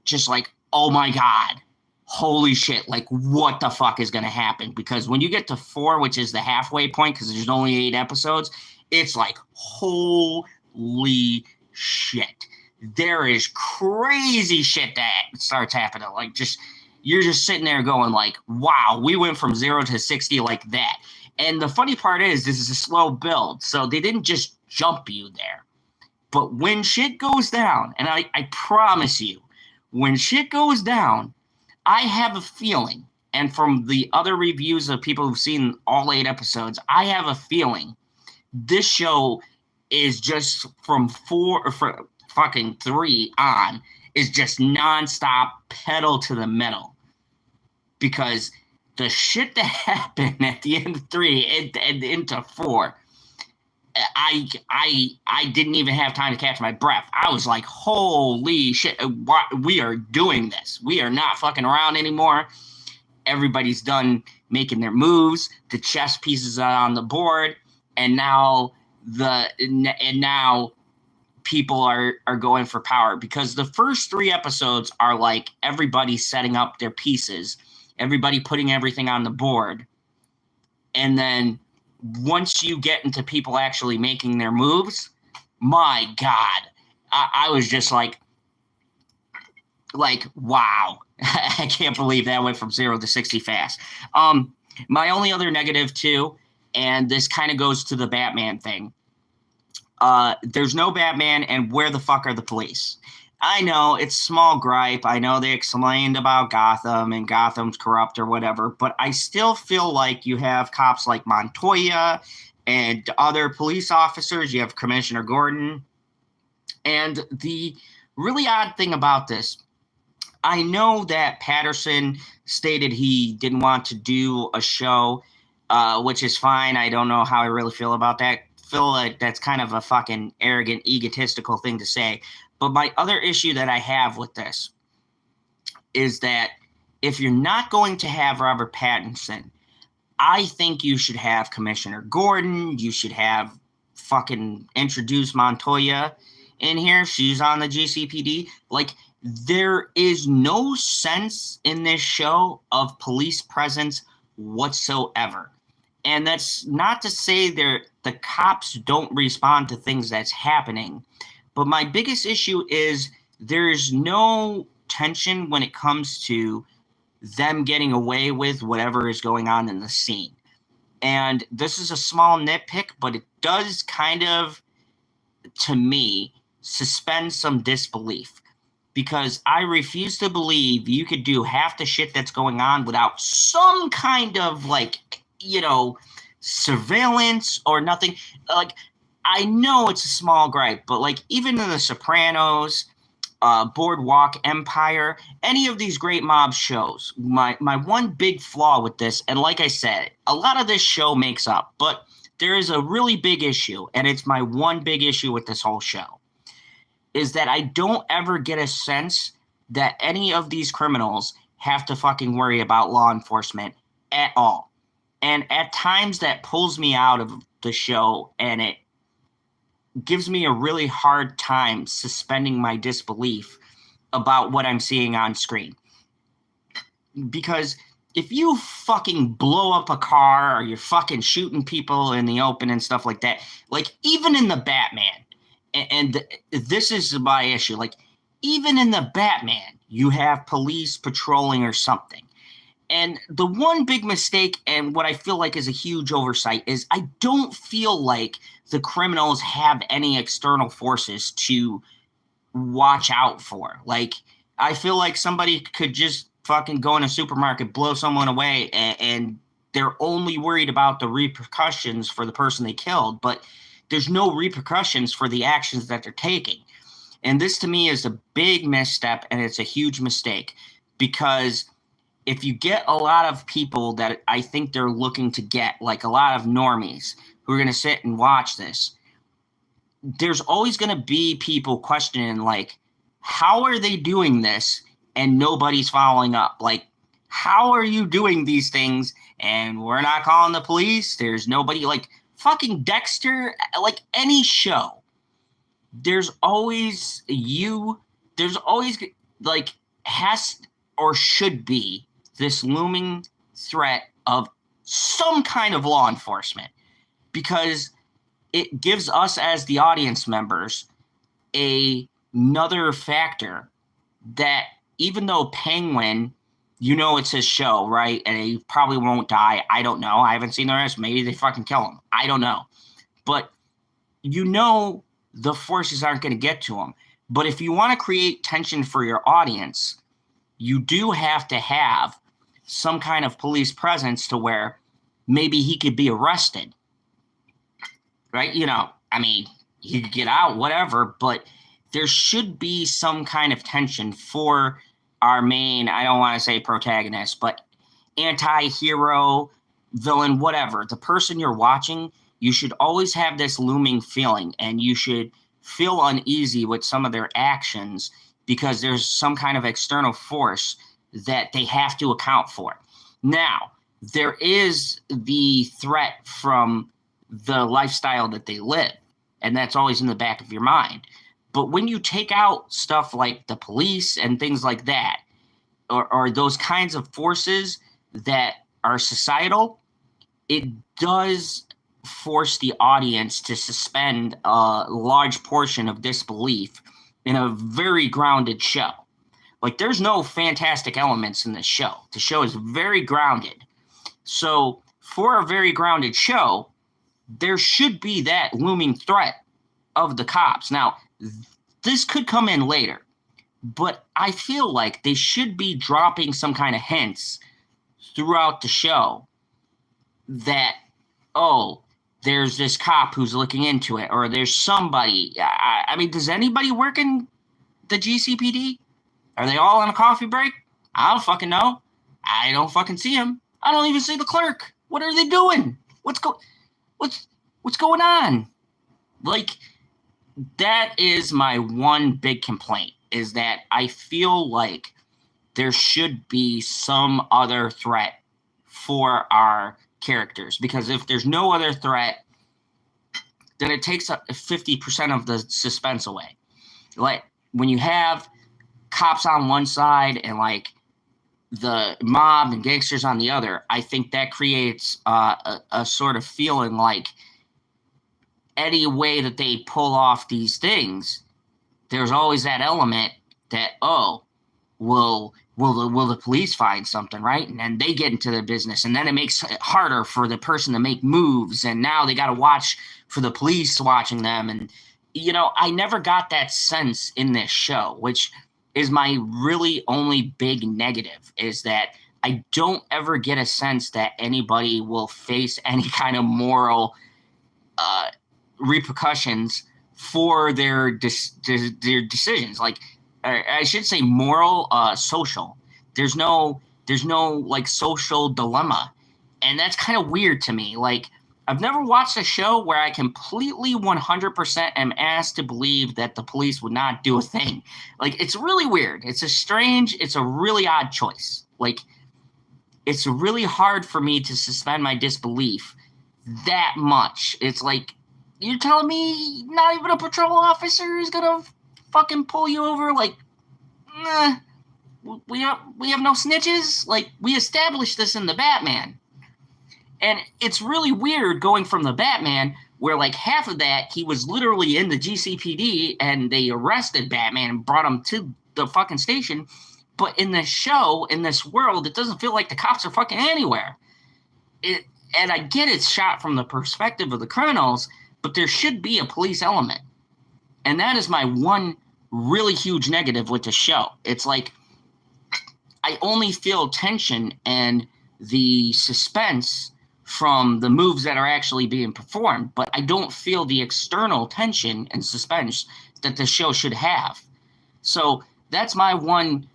just like, oh my God, holy shit, like what the fuck is going to happen? Because when you get to 4, which is the halfway point, because there's only 8 episodes, it's like, holy shit. There is crazy shit that starts happening. Like, just, you're just sitting there going like, wow, we went from 0 to 60 like that. And the funny part is, this is a slow build, so they didn't just jump you there. But when shit goes down, and I promise you, when shit goes down, I have a feeling, and from the other reviews of people who've seen all 8 episodes, I have a feeling this show is just from 4 or from fucking 3 on is just nonstop pedal to the metal, because the shit that happened at the end of 3 and into 4, I didn't even have time to catch my breath. I was like, holy shit, we are doing this. We are not fucking around anymore. Everybody's done making their moves. The chess pieces are on the board, and now people are going for power, because the first 3 episodes are like everybody setting up their pieces, everybody putting everything on the board. And then once you get into people actually making their moves, my God, I was just like, wow, I can't believe that went from 0 to 60 fast. My only other negative too, and this kind of goes to the Batman thing. There's no Batman, and where the fuck are the police? I know it's small gripe. I know they explained about Gotham and Gotham's corrupt or whatever, but I still feel like you have cops like Montoya and other police officers. You have Commissioner Gordon. And the really odd thing about this, I know that Patterson stated he didn't want to do a show, which is fine. I don't know how I really feel about that. Feel like that's kind of a fucking arrogant, egotistical thing to say. But my other issue that I have with this is that if you're not going to have Robert Pattinson, I think you should have Commissioner Gordon. You should have fucking introduce Montoya in here. She's on the GCPD. Like, there is no sense in this show of police presence whatsoever. And that's not to say the cops don't respond to things that's happening. But my biggest issue is there's no tension when it comes to them getting away with whatever is going on in the scene. And this is a small nitpick, but it does kind of, to me, suspend some disbelief. Because I refuse to believe you could do half the shit that's going on without some kind of, surveillance or nothing. Like, I know it's a small gripe, but even in The Sopranos, Boardwalk Empire, any of these great mob shows, my one big flaw with this, and like I said, a lot of this show makes up, but there is a really big issue, and it's my one big issue with this whole show, is that I don't ever get a sense that any of these criminals have to fucking worry about law enforcement at all. And at times that pulls me out of the show, and it gives me a really hard time suspending my disbelief about what I'm seeing on screen. Because if you fucking blow up a car, or you're fucking shooting people in the open and stuff like that, even in the Batman, and this is my issue, even in the Batman, you have police patrolling or something. And the one big mistake, and what I feel like is a huge oversight, is I don't feel like the criminals have any external forces to watch out for. I feel like somebody could just fucking go in a supermarket, blow someone away, and they're only worried about the repercussions for the person they killed, but there's no repercussions for the actions that they're taking. And this to me is a big misstep, and it's a huge mistake, because if you get a lot of people that I think they're looking to get, a lot of normies who are going to sit and watch this, there's always going to be people questioning, how are they doing this and nobody's following up? How are you doing these things and we're not calling the police? There's nobody, fucking Dexter, any show. There's always has or should be this looming threat of some kind of law enforcement, because it gives us as the audience members another factor that even though Penguin, you know it's his show, right? And he probably won't die. I don't know. I haven't seen the rest. Maybe they fucking kill him. I don't know. But you know the forces aren't going to get to him. But if you want to create tension for your audience, you do have to have some kind of police presence to where maybe he could be arrested, right? You know, I mean, he could get out, whatever, but there should be some kind of tension for our main, I don't want to say protagonist, but anti-hero, villain, whatever. The person you're watching, you should always have this looming feeling, and you should feel uneasy with some of their actions because there's some kind of external force that they have to account for. Now, there is the threat from the lifestyle that they live, and that's always in the back of your mind. But when you take out stuff like the police and things like that, or those kinds of forces that are societal, it does force the audience to suspend a large portion of disbelief in a very grounded show. Like, there's no fantastic elements in this show. The show is very grounded. So for a very grounded show, there should be that looming threat of the cops. Now, this could come in later, but I feel like they should be dropping some kind of hints throughout the show that, oh, there's this cop who's looking into it, or there's somebody. I mean, does anybody work in the GCPD? Are they all on a coffee break? I don't fucking know. I don't fucking see them. I don't even see the clerk. What are they doing? What's going on? Like, that is my one big complaint, is that I feel like there should be some other threat for our characters, because if there's no other threat, then it takes 50% of the suspense away. Like, when you have cops on one side and like the mob and gangsters on the other, I think that creates a sort of feeling like any way that they pull off these things, there's always that element that, oh, will the police find something, right? And then they get into their business, and then it makes it harder for the person to make moves, and now they got to watch for the police watching them. And, you know, I never got that sense in this show, which is my really only big negative, is that I don't ever get a sense that anybody will face any kind of moral repercussions for their decisions. Like, I should say moral, social. There's no like social dilemma. And that's kind of weird to me. Like, I've never watched a show where I completely 100% am asked to believe that the police would not do a thing. Like, it's really weird. It's a really odd choice. Like, it's really hard for me to suspend my disbelief that much. It's like, you're telling me not even a patrol officer is gonna fucking pull you over? Like, nah, we have no snitches? Like, we established this in the Batman. And it's really weird going from the Batman, where like half of that, he was literally in the GCPD and they arrested Batman and brought him to the fucking station. But in this show, in this world, it doesn't feel like the cops are fucking anywhere. And I get it's shot from the perspective of the criminals, but there should be a police element. And that is my one really huge negative with the show. It's like, I only feel tension and the suspense from the moves that are actually being performed, but I don't feel the external tension and suspense that the show should have. So that's my one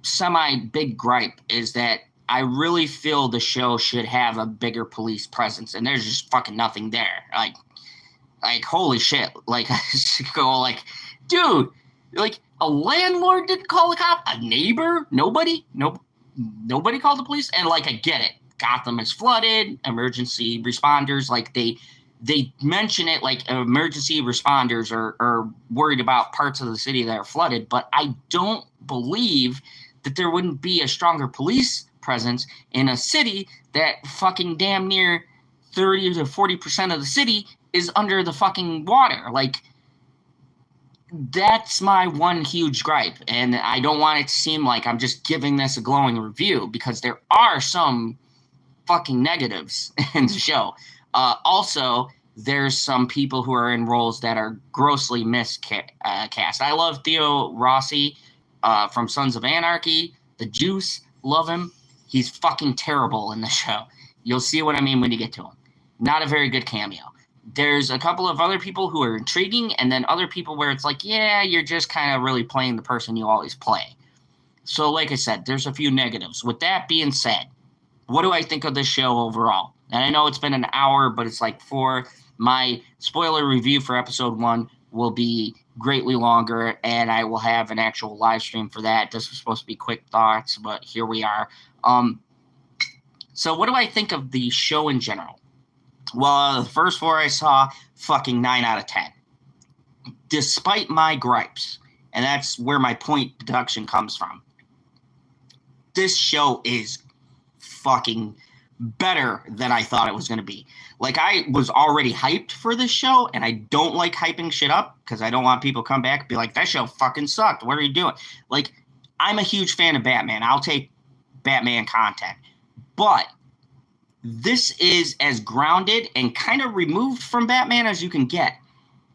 semi-big gripe, is that I really feel the show should have a bigger police presence, and there's just fucking nothing there. Like holy shit. Like, I just go like, dude, like, a landlord didn't call the cop? A neighbor? Nobody called the police? And like, I get it. Gotham is flooded, emergency responders, like they mention it like emergency responders are worried about parts of the city that are flooded, but I don't believe that there wouldn't be a stronger police presence in a city that fucking damn near 30 to 40% of the city is under the fucking water. Like, That's my one huge gripe, and I don't want it to seem like I'm just giving this a glowing review, because there are some fucking negatives in the show. Also, there's some people who are in roles that are grossly miscast. I love Theo Rossi from Sons of Anarchy. The Juice, love him. He's fucking terrible in the show. You'll see what I mean when you get to him. Not a very good cameo. There's a couple of other people who are intriguing, and then other people where it's like, yeah, you're just kind of really playing the person you always play. So, like I said, there's a few negatives. With that being said, what do I think of this show overall? And I know it's been an hour, but it's like my spoiler review for episode 1 will be greatly longer, and I will have an actual live stream for that. This was supposed to be quick thoughts, but here we are. So what do I think of the show in general? Well, the first 4 I saw, fucking 9 out of 10. Despite my gripes, and that's where my point deduction comes from, this show is fucking better than I thought it was going to be. Like, I was already hyped for this show, and I don't like hyping shit up because I don't want people to come back and be like, that show fucking sucked. What are you doing? Like, I'm a huge fan of Batman. I'll take Batman content. But this is as grounded and kind of removed from Batman as you can get.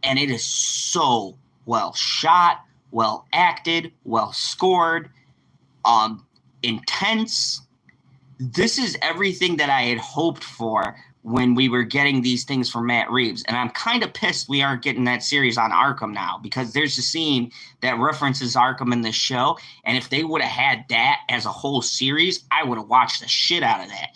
And it is so well shot, well acted, well scored, intense. This is everything that I had hoped for when we were getting these things from Matt Reeves. And I'm kind of pissed we aren't getting that series on Arkham now, because there's a scene that references Arkham in this show. And if they would have had that as a whole series, I would have watched the shit out of that.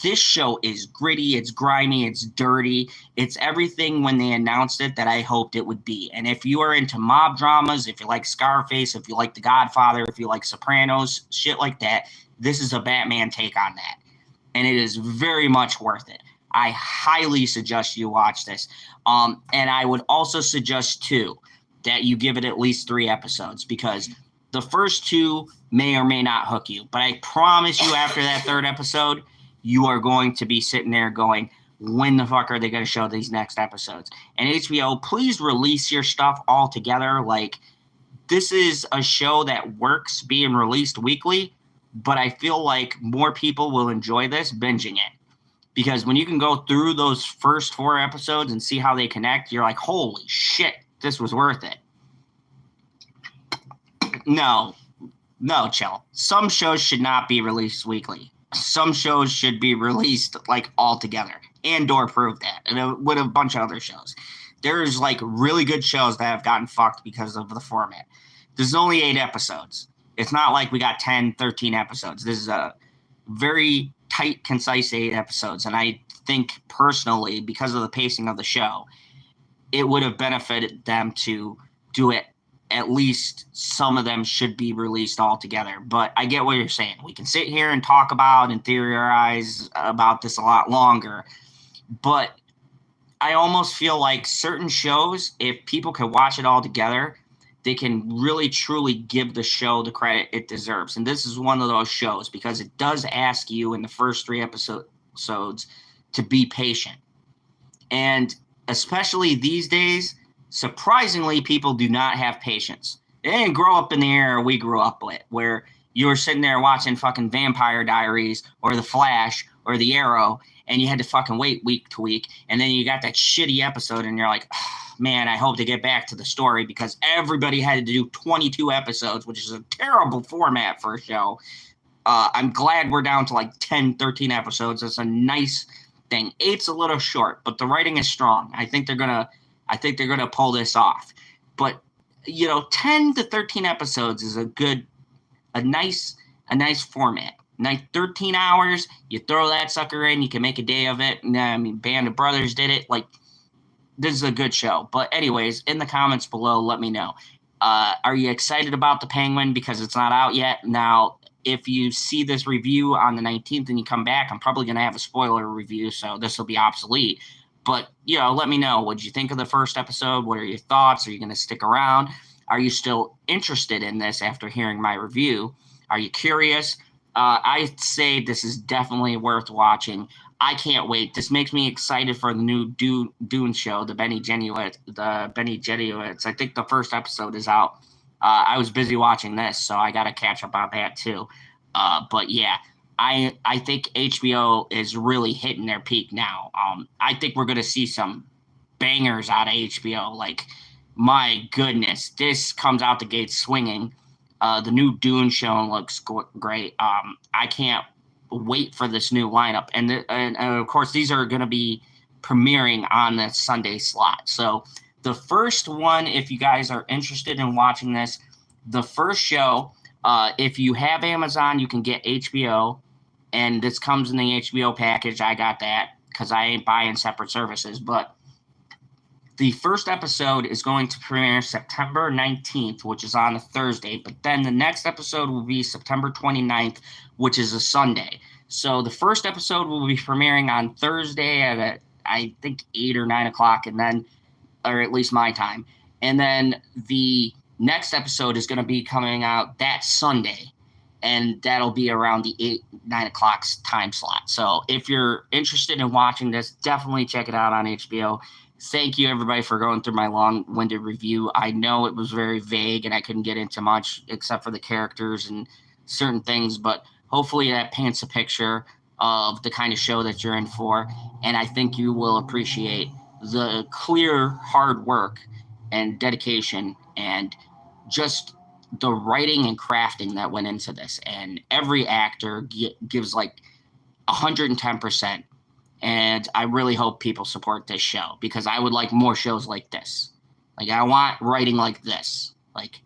This show is gritty, it's grimy, it's dirty. It's everything when they announced it that I hoped it would be. And if you are into mob dramas, if you like Scarface, if you like The Godfather, if you like Sopranos, shit like that, this is a Batman take on that. And it is very much worth it. I highly suggest you watch this. And I would also suggest, too, that you give it at least 3 episodes, because the first 2 may or may not hook you. But I promise you, after that 3rd episode, you are going to be sitting there going, when the fuck are they going to show these next episodes? And HBO, please release your stuff all together. Like, this is a show that works being released weekly, but I feel like more people will enjoy this binging it. Because when you can go through those first 4 episodes and see how they connect, you're like, holy shit, this was worth it. No, chill. Some shows should not be released weekly. Some shows should be released like all together. Andor proved that, and with a bunch of other shows. There's like really good shows that have gotten fucked because of the format. There's only 8 episodes. It's not like we got 10, 13 episodes. This is a very tight, concise 8 episodes. And I think personally, because of the pacing of the show, it would have benefited them to do it. At least some of them should be released all together. But I get what you're saying. We can sit here and talk about and theorize about this a lot longer. But I almost feel like certain shows, if people could watch it all together, they can really, truly give the show the credit it deserves. And this is one of those shows, because it does ask you in the first 3 episodes to be patient. And especially these days, surprisingly, people do not have patience. They didn't grow up in the era we grew up with, where you were sitting there watching fucking Vampire Diaries or The Flash or The Arrow, and you had to fucking wait week to week. And then you got that shitty episode, and you're like, oh, man, I hope to get back to the story, because everybody had to do 22 episodes, which is a terrible format for a show. I'm glad we're down to like 10, 13 episodes. It's a nice thing. 8's a little short, but the writing is strong. I think they're gonna pull this off. But 10 to 13 episodes is a nice format. 13 hours, you throw that sucker in, you can make a day of it. I mean, Band of Brothers did it. Like, this is a good show. But anyways, in the comments below, let me know. Are you excited about The Penguin? Because it's not out yet. Now, if you see this review on the 19th and you come back, I'm probably going to have a spoiler review, so this will be obsolete. But, let me know. What did you think of the first episode? What are your thoughts? Are you going to stick around? Are you still interested in this after hearing my review? Are you curious? I'd say this is definitely worth watching. I can't wait. This makes me excited for the new Dune show, the Benny Genuits. I think the first episode is out. I was busy watching this, so I got to catch up on that too. But yeah, I think HBO is really hitting their peak now. I think we're going to see some bangers out of HBO. Like, my goodness, this comes out the gate swinging. The new Dune show looks great. I can't wait for this new lineup. And of course, these are going to be premiering on the Sunday slot. So the first one, if you guys are interested in watching this, the first show, if you have Amazon, you can get HBO. And this comes in the HBO package. I got that because I ain't buying separate services. But the first episode is going to premiere September 19th, which is on a Thursday. But then the next episode will be September 29th, which is a Sunday. So the first episode will be premiering on Thursday at, I think, 8 or 9 o'clock, and then, or at least my time. And then the next episode is going to be coming out that Sunday. And that'll be around the 8, 9 o'clock time slot. So if you're interested in watching this, definitely check it out on HBO. Thank you, everybody, for going through my long-winded review. I know it was very vague and I couldn't get into much except for the characters and certain things, but hopefully that paints a picture of the kind of show that you're in for. And I think you will appreciate the clear hard work and dedication and just the writing and crafting that went into this. And every actor gives like 110%. And I really hope people support this show because I would like more shows like this. Like, I want writing like this. Like,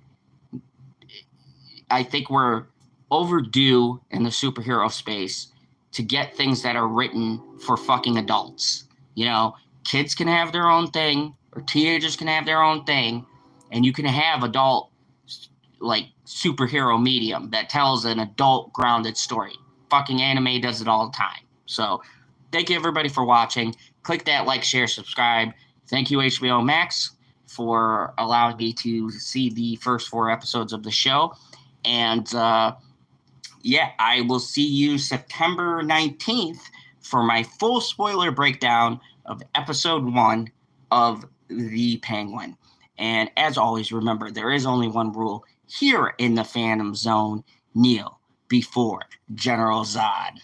I think we're overdue in the superhero space to get things that are written for fucking adults. You know, kids can have their own thing, or teenagers can have their own thing, and you can have adult, like, superhero medium that tells an adult grounded story. Fucking anime does it all the time. So thank you, everybody, for watching. Click that like, share, subscribe. Thank you, HBO Max, for allowing me to see the first 4 episodes of the show. And, yeah, I will see you September 19th for my full spoiler breakdown of episode 1 of The Penguin. And as always, remember, there is only one rule here in the Fandom Zone: kneel before General Zod.